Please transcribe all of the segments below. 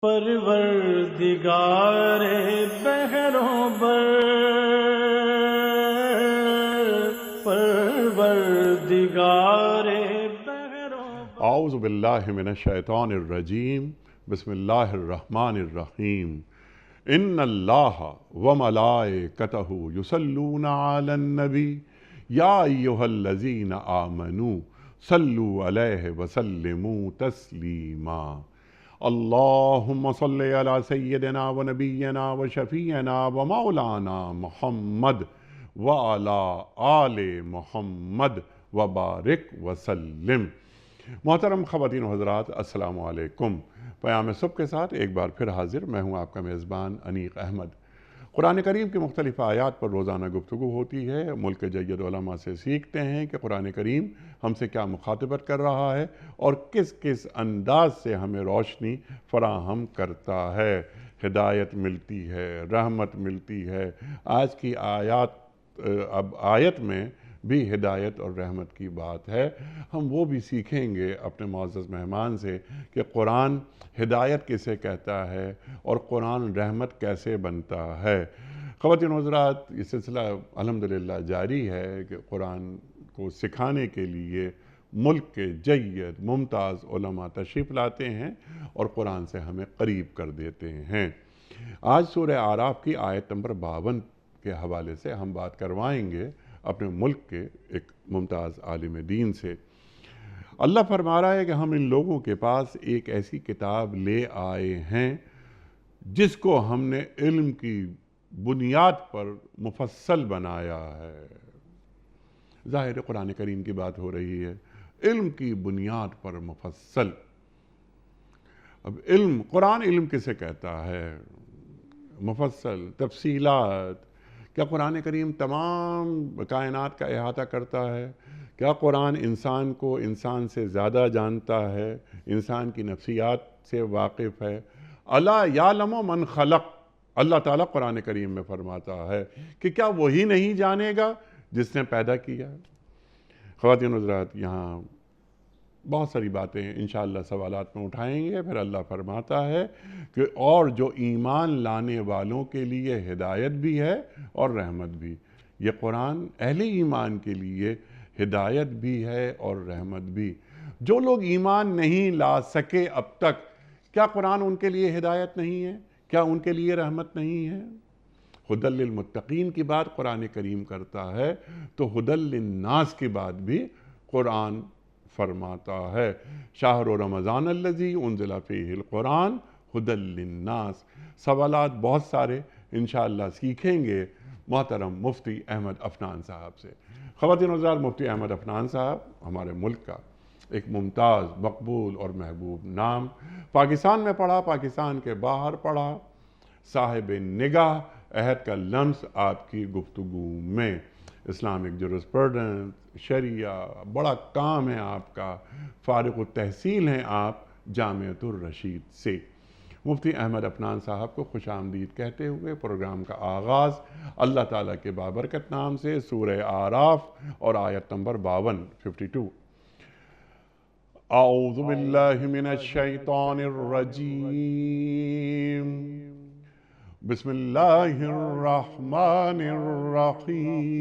پروردگار بحروں بر، پروردگار بحروں بر۔ اعوذ باللہ من الشیطان الرجیم، بسم اللہ الرحمن الرحیم۔ ان اللہ وملائکتہ یصلون علی النبی یا ایہا الذین آمنوا صلوا علیہ وسلموا تسلیما۔ اللہم صل علی سیدنا و نبینا و شفیعنا و مولانا محمد وعلی آل محمد وبارک وسلم۔ محترم خواتین و حضرات، السلام علیکم۔ پیام صبح کے ساتھ ایک بار پھر حاضر میں ہوں آپ کا میزبان انیق احمد۔ قرآن کریم کی مختلف آیات پر روزانہ گفتگو ہوتی ہے۔ ملک کے جید علماء سے سیکھتے ہیں کہ قرآن کریم ہم سے کیا مخاطبت کر رہا ہے اور کس کس انداز سے ہمیں روشنی فراہم کرتا ہے، ہدایت ملتی ہے، رحمت ملتی ہے۔ آج کی آیت میں بھی ہدایت اور رحمت کی بات ہے۔ ہم وہ بھی سیکھیں گے اپنے معزز مہمان سے کہ قرآن ہدایت کسے کہتا ہے اور قرآن رحمت کیسے بنتا ہے۔ خواتین و حضرات، یہ سلسلہ الحمدللہ جاری ہے کہ قرآن کو سکھانے کے لیے ملک کے جید ممتاز علماء تشریف لاتے ہیں اور قرآن سے ہمیں قریب کر دیتے ہیں۔ آج سورہ اعراف کی آیت نمبر 52 کے حوالے سے ہم بات کروائیں گے اپنے ملک کے ایک ممتاز عالم دین سے۔ اللہ فرما رہا ہے کہ ہم ان لوگوں کے پاس ایک ایسی کتاب لے آئے ہیں جس کو ہم نے علم کی بنیاد پر مفصل بنایا ہے۔ ظاہر قرآن کریم کی بات ہو رہی ہے، علم کی بنیاد پر مفصل۔ اب قرآن علم کسے کہتا ہے؟ مفصل تفصیلات۔ کیا قرآن کریم تمام کائنات کا احاطہ کرتا ہے؟ کیا قرآن انسان کو انسان سے زیادہ جانتا ہے، انسان کی نفسیات سے واقف ہے؟ الا یعلم من خلق، اللہ تعالیٰ قرآن کریم میں فرماتا ہے کہ کیا وہی نہیں جانے گا جس نے پیدا کیا؟ خواتین و حضرات، یہاں بہت ساری باتیں انشاءاللہ سوالات میں اٹھائیں گے۔ پھر اللہ فرماتا ہے کہ اور جو ایمان لانے والوں کے لیے ہدایت بھی ہے اور رحمت بھی۔ یہ قرآن اہل ایمان کے لیے ہدایت بھی ہے اور رحمت بھی۔ جو لوگ ایمان نہیں لا سکے اب تک، کیا قرآن ان کے لیے ہدایت نہیں ہے؟ کیا ان کے لیے رحمت نہیں ہے؟ ہدی للمتقین کی بات قرآن کریم کرتا ہے تو ہدی للناس کی بات بھی قرآن فرماتا ہے۔ شہر رمضان الذی انزل فیہ القرآن ہدی للناس۔ سوالات بہت سارے انشاءاللہ سیکھیں گے محترم مفتی احمد عفنان صاحب سے۔ خواتین و حضرات، مفتی احمد عفنان صاحب ہمارے ملک کا ایک ممتاز، مقبول اور محبوب نام۔ پاکستان میں پڑھا، پاکستان کے باہر پڑھا، صاحب نگاہ عہد کا لمس آپ کی گفتگو میں۔ اسلامک جورسپروڈنس، شریعہ، بڑا کام ہے آپ کا۔ فارغ التحصیل ہیں آپ جامعۃ الرشید سے۔ مفتی احمد عفنان صاحب کو خوش آمدید کہتے ہوئے پروگرام کا آغاز اللہ تعالیٰ کے بابرکت نام سے سورہ اعراف اور آیت نمبر 52 اعوذ باللہ من الشیطان الرجیم، بسم اللہ الرحمن الرحیم۔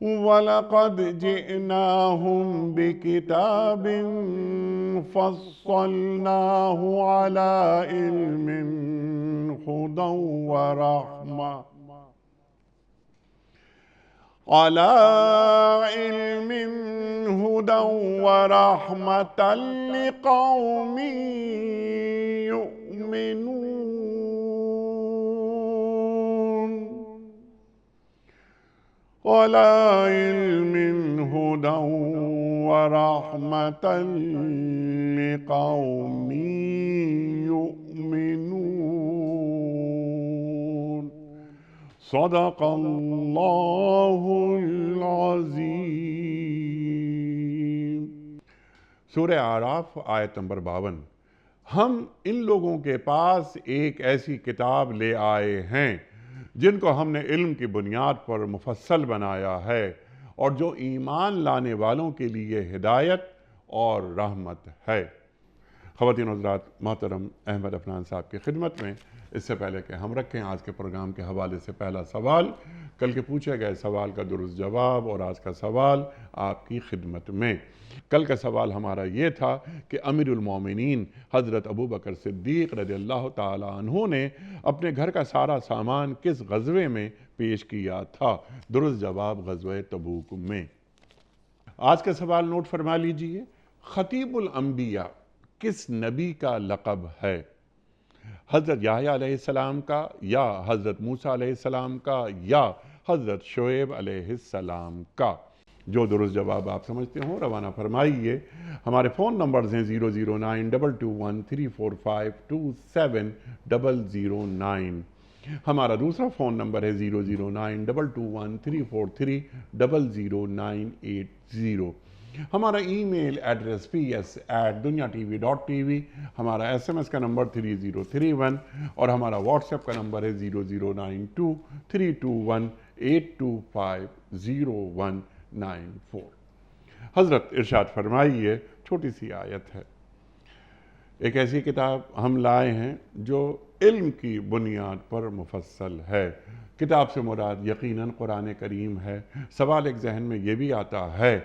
وَلَقَدْ جِئْنَاهُمْ بِكِتَابٍ فَصَّلْنَاهُ عَلَى عِلْمٍ هُدًى وَرَحْمَةً لِقَوْمٍ يُؤْمِنُونَ۔ عَلَى عِلْمٍ هُدًى وَرَحْمَةً لِقَوْمٍ يُؤْمِنُونَ۔ صدق اللہ العظیم۔ سورہ اعراف آیت نمبر 52۔ ہم ان لوگوں کے پاس ایک ایسی کتاب لے آئے ہیں جن کو ہم نے علم کی بنیاد پر مفصل بنایا ہے اور جو ایمان لانے والوں کے لیے ہدایت اور رحمت ہے۔ خواتین و حضرات، محترم احمد عفنان صاحب کی خدمت میں اس سے پہلے کہ ہم رکھیں آج کے پروگرام کے حوالے سے پہلا سوال، کل کے پوچھے گئے سوال کا درست جواب اور آج کا سوال آپ کی خدمت میں۔ کل کا سوال ہمارا یہ تھا کہ امیر المومنین حضرت ابوبکر صدیق رضی اللہ تعالیٰ عنہ نے اپنے گھر کا سارا سامان کس غزوے میں پیش کیا تھا؟ درست جواب غزوہ تبوک میں۔ آج کا سوال نوٹ فرما لیجئے، خطیب الانبیاء کس نبی کا لقب ہے؟ حضرت یحییٰ علیہ السلام کا، یا حضرت موسیٰ علیہ السلام کا، یا حضرت شعیب علیہ السلام کا؟ جو درست جواب آپ سمجھتے ہوں روانہ فرمائیے۔ ہمارے فون نمبرز ہیں 0092213452709۔ ہمارا دوسرا فون نمبر ہے 009221343000980۔ ہمارا ای میل ایڈریس ps@duniatv.tv، ہمارا SMS کا نمبر 3031 اور ہمارا واٹس ایپ کا نمبر ہے 009232182509194۔ حضرت ارشاد فرمائیے، چھوٹی سی آیت ہے، ایک ایسی کتاب ہم لائے ہیں جو علم کی بنیاد پر مفصل ہے۔ کتاب سے مراد یقیناً قرآن کریم ہے۔ سوال ایک ذہن میں یہ بھی آتا ہے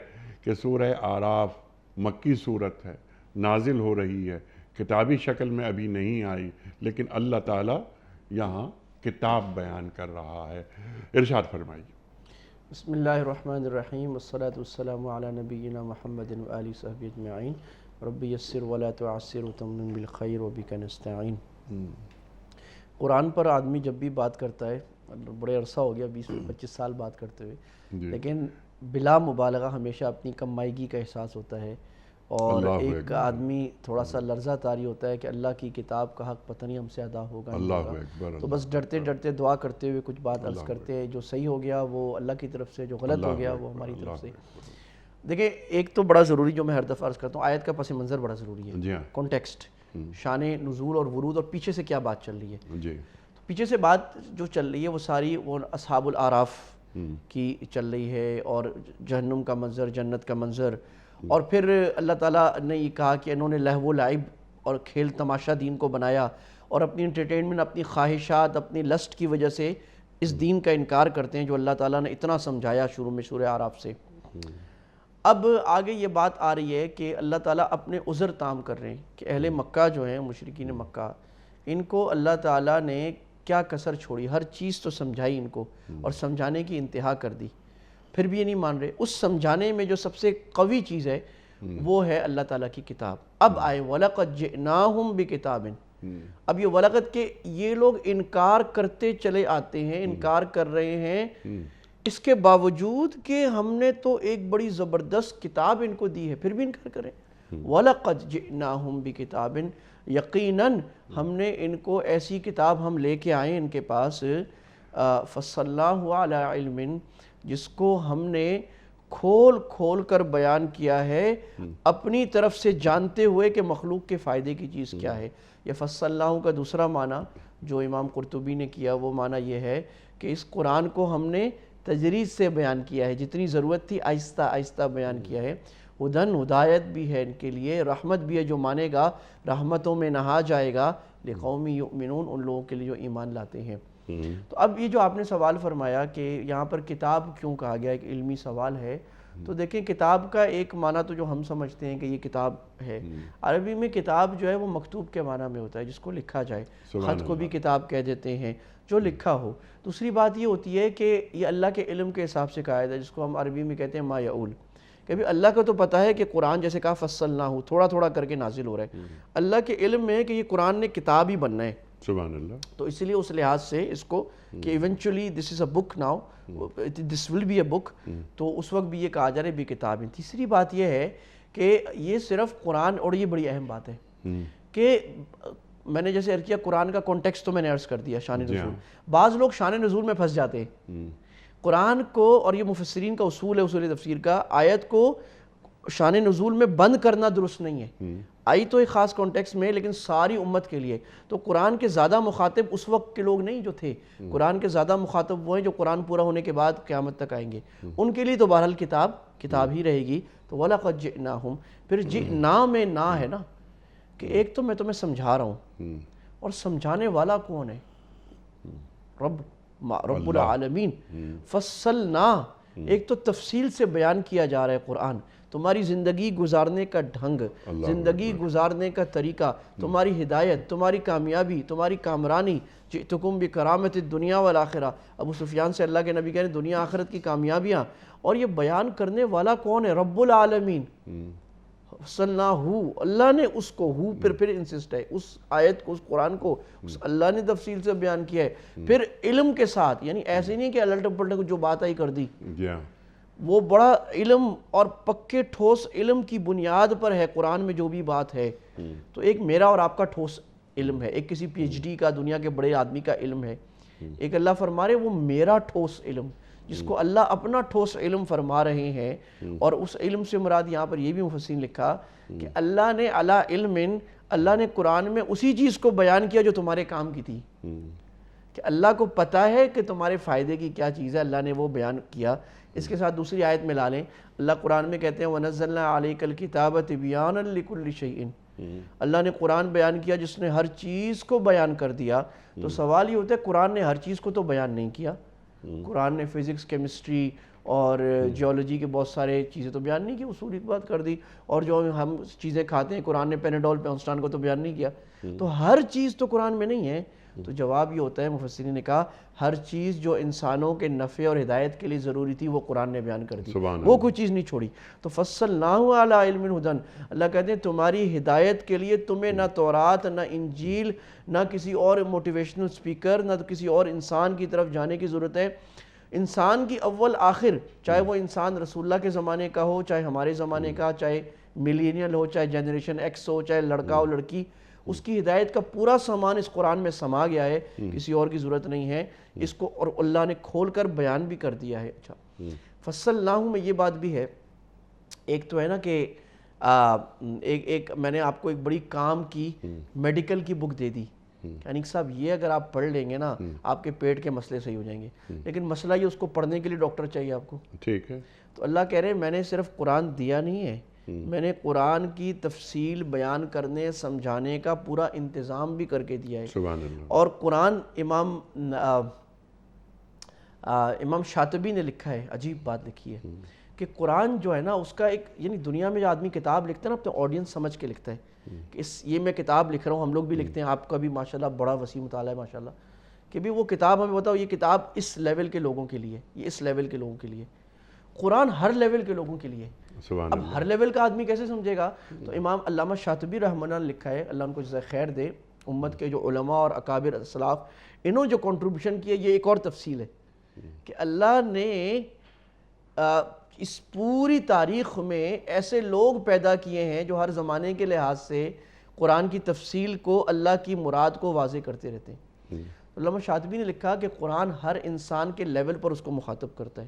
کہ سورہ اعراف مکی صورت ہے، نازل ہو رہی ہے، کتابی شکل میں ابھی نہیں آئی، لیکن اللہ تعالیٰ یہاں کتاب بیان کر رہا ہے۔ ارشاد فرمائیے۔ بسم اللہ الرحمن الرحیم، والصلاة والسلام علی نبینا محمد وآلہ صحبہ اجمعین، رب یسر ولا تعسر وتمم بالخیر وبک نستعین۔ قرآن پر آدمی جب بھی بات کرتا ہے، بڑے عرصہ ہو گیا 20-25 سال بات کرتے ہوئے، لیکن بلا مبالغہ ہمیشہ اپنی کم مائیگی کا احساس ہوتا ہے، اور ایک آدمی تھوڑا سا لرزہ طاری ہوتا ہے کہ اللہ کی کتاب کا حق پتہ نہیں ہم سے ادا ہوگا نہیں ہوگا۔ تو بس ڈرتے ڈرتے دعا کرتے ہوئے کچھ بات عرض کرتے ہیں، جو صحیح ہو گیا وہ اللہ کی طرف سے، جو غلط ہو گیا وہ ہماری طرف سے۔ دیکھیں، ایک تو بڑا ضروری جو میں ہر دفعہ عرض کرتا ہوں، آیت کا پس منظر بڑا ضروری ہے، کانٹیکسٹ، شان نزول اور ورود، اور پیچھے سے کیا بات چل رہی ہے۔ تو پیچھے سے بات جو چل رہی ہے وہ ساری وہ اصحاب الاعراف کی چل رہی ہے، اور جہنم کا منظر، جنت کا منظر، اور پھر اللہ تعالیٰ نے یہ کہا کہ انہوں نے لہو و لعب اور کھیل تماشا دین کو بنایا، اور اپنی انٹرٹینمنٹ، اپنی خواہشات، اپنی لسٹ کی وجہ سے اس دین کا انکار کرتے ہیں جو اللہ تعالیٰ نے اتنا سمجھایا شروع میں سورہ اعراف سے۔ اب آگے یہ بات آ رہی ہے کہ اللہ تعالیٰ اپنے عذر تام کر رہے ہیں کہ اہل مکہ جو ہیں، مشرکین مکہ، ان کو اللہ تعالیٰ نے کیا کسر چھوڑی، ہر چیز تو سمجھائی ان کو، اور سمجھانے کی انتہا کر دی، پھر بھی یہ نہیں مان رہے۔ اس سمجھانے میں جو سب سے قوی چیز ہے وہ ہے اللہ تعالیٰ کی کتاب۔ اب آئے وَلَقَدْ جِئْنَاهُمْ بِكِتَابٍ، اب یہ وَلَقَدْ کے یہ لوگ انکار کرتے چلے آتے ہیں، انکار کر رہے ہیں، اس کے باوجود کہ ہم نے تو ایک بڑی زبردست کتاب ان کو دی ہے، پھر بھی انکار کریں۔ وَلَقَدْ جِئْنَاهُمْ بِكِتَابٍ، یقیناً ہم نے ان کو ایسی کتاب ہم لے کے آئے ان کے پاس، فَصَّلْنَاهُ عَلَىٰ عِلْمٍ، جس کو ہم نے کھول کھول کر بیان کیا ہے، اپنی طرف سے جانتے ہوئے کہ مخلوق کے فائدے کی چیز کیا ہے۔ یہ فَصَّلْنَاهُ کا دوسرا معنی جو امام قرطبی نے کیا، وہ معنی یہ ہے کہ اس قرآن کو ہم نے تجرید سے بیان کیا ہے، جتنی ضرورت تھی آہستہ آہستہ بیان کیا ہے۔ ہدن، ہدایت بھی ہے ان کے لیے، رحمت بھی ہے، جو مانے گا رحمتوں میں نہا جائے گا، لقوم یؤمنون، ان لوگوں کے لیے جو ایمان لاتے ہیں۔ تو اب یہ جو آپ نے سوال فرمایا کہ یہاں پر کتاب کیوں کہا گیا، ایک علمی سوال ہے، تو دیکھیں کتاب کا ایک معنی تو جو ہم سمجھتے ہیں کہ یہ کتاب ہے، عربی میں کتاب جو ہے وہ مکتوب کے معنی میں ہوتا ہے، جس کو لکھا جائے، خط کو بھی کتاب کہہ دیتے ہیں، جو لکھا ہو۔ دوسری بات یہ ہوتی ہے کہ یہ اللہ کے علم کے حساب سے کہا ہے، جس کو ہم عربی میں کہتے ہیں ما یعول، کہ بھی اللہ کو تو پتہ ہے کہ قرآن جیسے کہا فصلناہ، تھوڑا تھوڑا کر کے نازل ہو رہا ہے، اللہ کے علم میں ہے کہ یہ قرآن نے کتاب ہی بننا ہے، سبحان اللہ۔ تو اس لیے اس لحاظ سے اس کو کہ eventually this is a book now, this will be a book, تو اس وقت بھی یہ کہا جا رہا ہے بھی کتابیں۔ تیسری بات یہ ہے کہ یہ صرف قرآن، اور یہ بڑی اہم بات ہے کہ میں نے جیسے عرض کیا قرآن کا کانٹیکسٹ تو میں نے عرض کر دیا، شان نزول، بعض لوگ شان نزول میں پھنس جاتے ہیں قرآن کو، اور یہ مفسرین کا اصول ہے، اصول تفسیر کا، آیت کو شان نزول میں بند کرنا درست نہیں ہے، آئی تو ایک خاص کانٹیکس میں، لیکن ساری امت کے لیے۔ تو قرآن کے زیادہ مخاطب اس وقت کے لوگ نہیں جو تھے، قرآن کے زیادہ مخاطب وہ ہیں جو قرآن پورا ہونے کے بعد قیامت تک آئیں گے، ان کے لیے تو بہرحال کتاب ہی رہے گی۔ تو تو وَلَقَدْ جِئْنَاهُمْ، پھر جئنا میں نا ہے نا، کہ ایک تو میں تمہیں سمجھا رہا ہوں، اور سمجھانے والا کون ہے؟ رب العالمین۔ فصلنا، ایک تو تفصیل سے بیان کیا جا رہا ہے قرآن، تمہاری زندگی گزارنے کا ڈھنگ، زندگی گزارنے کا طریقہ، تمہاری ہدایت، تمہاری کامیابی، تمہاری کامرانی، جئتکم بکرامت الدنیا والآخرہ، ابو سفیان سے اللہ کے نبی کہہ رہے ہیں دنیا آخرت کی کامیابیاں، اور یہ بیان کرنے والا کون ہے؟ رب العالمین۔ فصلنا ہو، اللہ نے اس کو، ہو پھر انسسٹ ہے، اس آیت کو، اس قرآن کو اس اللہ نے تفصیل سے بیان کیا ہے، پھر علم کے ساتھ، یعنی ایسے نہیں کہ الٹ پلٹ کو جو بات آئی کر دی، وہ بڑا علم اور پکے ٹھوس علم کی بنیاد پر ہے قرآن میں جو بھی بات ہے۔ تو ایک میرا اور آپ کا ٹھوس علم ہے، ایک کسی پی ایچ ڈی کا، دنیا کے بڑے آدمی کا علم ہے، ایک اللہ فرما رہے وہ میرا ٹھوس علم، جس کو اللہ اپنا ٹھوس علم فرما رہے ہیں۔ اور اس علم سے مراد یہاں پر یہ بھی مفسرین لکھا کہ اللہ نے علی علم، اللہ نے قرآن میں اسی چیز کو بیان کیا جو تمہارے کام کی تھی، کہ اللہ کو پتہ ہے کہ تمہارے فائدے کی کیا چیز ہے، اللہ نے وہ بیان کیا۔ اس کے ساتھ دوسری آیت میں لا لیں، اللہ قرآن میں کہتے ہیں وَنَزَّلْنَا عَلَيْكَ الْكِتَابَ تِبْيَانًا لِكُلِّ شَيْءٍ، اللہ نے قرآن بیان کیا جس نے ہر چیز کو بیان کر دیا۔ تو سوال یہ ہوتا ہے قرآن نے ہر چیز کو تو بیان نہیں کیا، قرآن نے فزکس، کیمسٹری اور جیولوجی کے بہت سارے چیزیں تو بیان نہیں کی، اصولی بات کر دی، اور جو ہم چیزیں کھاتے ہیں قرآن نے پیناڈول، پینسٹان کو تو بیان نہیں کیا، تو ہر چیز تو قرآن میں نہیں ہے۔ تو جواب یہ ہوتا ہے، مفسرین نے کہا ہر چیز جو انسانوں کے نفع اور ہدایت کے لیے ضروری تھی وہ قرآن نے بیان کر دی، وہ کوئی چیز نہیں چھوڑی۔ تو فصلناہ علی علم ہدی، اللہ کہتے ہیں تمہاری ہدایت کے لیے تمہیں نہ تورات، نہ انجیل، نہ کسی اور موٹیویشنل سپیکر، نہ کسی اور انسان کی طرف جانے کی ضرورت ہے۔ انسان کی اول آخر، چاہے وہ انسان رسول اللہ کے زمانے کا ہو، چاہے ہمارے زمانے کا، چاہے ملینیل ہو، چاہے جنریشن ایکس ہو، چاہے لڑکا ہو لڑکی، اس کی ہدایت کا پورا سامان اس قرآن میں سما گیا ہے، کسی اور کی ضرورت نہیں ہے اس کو، اور اللہ نے کھول کر بیان بھی کر دیا ہے۔ اچھا، فصلناہ میں یہ بات بھی ہے، ایک تو ہے نا کہ ایک میں نے آپ کو ایک بڑی کام کی میڈیکل کی بک دے دی، یعنی صاحب یہ اگر آپ پڑھ لیں گے نا آپ کے پیٹ کے مسئلے صحیح ہو جائیں گے، لیکن مسئلہ یہ اس کو پڑھنے کے لیے ڈاکٹر چاہیے آپ کو، ٹھیک ہے۔ تو اللہ کہہ رہے ہیں میں نے صرف قرآن دیا نہیں ہے، میں نے قرآن کی تفصیل بیان کرنے سمجھانے کا پورا انتظام بھی کر کے دیا ہے۔ سبحان اللہ۔ اور قرآن امام شاطبی نے لکھا ہے، عجیب بات لکھی ہے کہ قرآن جو ہے نا اس کا ایک، یعنی دنیا میں جو آدمی کتاب لکھتا ہے نا اپنے آڈینس سمجھ کے لکھتا ہے کہ یہ میں کتاب لکھ رہا ہوں، ہم لوگ بھی لکھتے ہیں، آپ کا بھی ماشاءاللہ بڑا وسیع مطالعہ ہے ماشاءاللہ، کہ بھی وہ کتاب ہمیں بتاؤ یہ کتاب اس لیول کے لوگوں کے لیے، یہ اس لیول کے لوگوں کے لیے، قرآن ہر لیول کے لوگوں کے لیے۔ اب ہر لیول کا آدمی کیسے سمجھے گا؟ تو امام علامہ شاطبی رحمہ اللہ نے لکھا ہے، اللہ ان کو جزائے خیر دے، امت کے جو علماء اور اکابر اسلاف انہوں جو کنٹریبیوشن کیا، یہ ایک اور تفصیل ہے کہ اللہ نے اس پوری تاریخ میں ایسے لوگ پیدا کیے ہیں جو ہر زمانے کے لحاظ سے قرآن کی تفصیل کو، اللہ کی مراد کو واضح کرتے رہتے ہیں۔ علامہ شاطبی نے لکھا کہ قرآن ہر انسان کے لیول پر اس کو مخاطب کرتا ہے،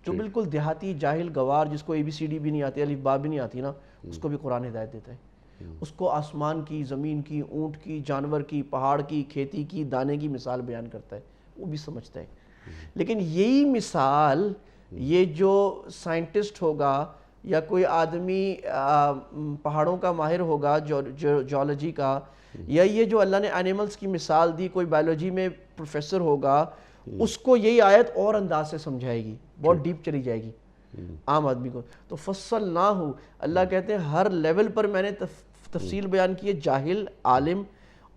جو بالکل دیہاتی جاہل گوار جس کو ABCD بھی نہیں آتی، الف با بھی نہیں آتی نا، اس کو بھی قرآن ہدایت دیتا ہے، اس کو آسمان کی، زمین کی، اونٹ کی، جانور کی، پہاڑ کی، کھیتی کی، دانے کی مثال بیان کرتا ہے، وہ بھی سمجھتا ہے۔ لیکن یہی مثال یہ جو سائنٹسٹ ہوگا یا کوئی آدمی پہاڑوں کا ماہر ہوگا، جیولوجی کا، یا یہ جو اللہ نے اینیملز کی مثال دی، کوئی بایولوجی میں پروفیسر ہوگا، اس کو یہی آیت اور انداز سے سمجھائے گی، بہت ڈیپ چلی جائے گی عام آدمی کو۔ تو فصلناہ، اللہ کہتے ہیں ہر لیول پر میں نے تفصیل بیان کی ہے، جاہل، عالم،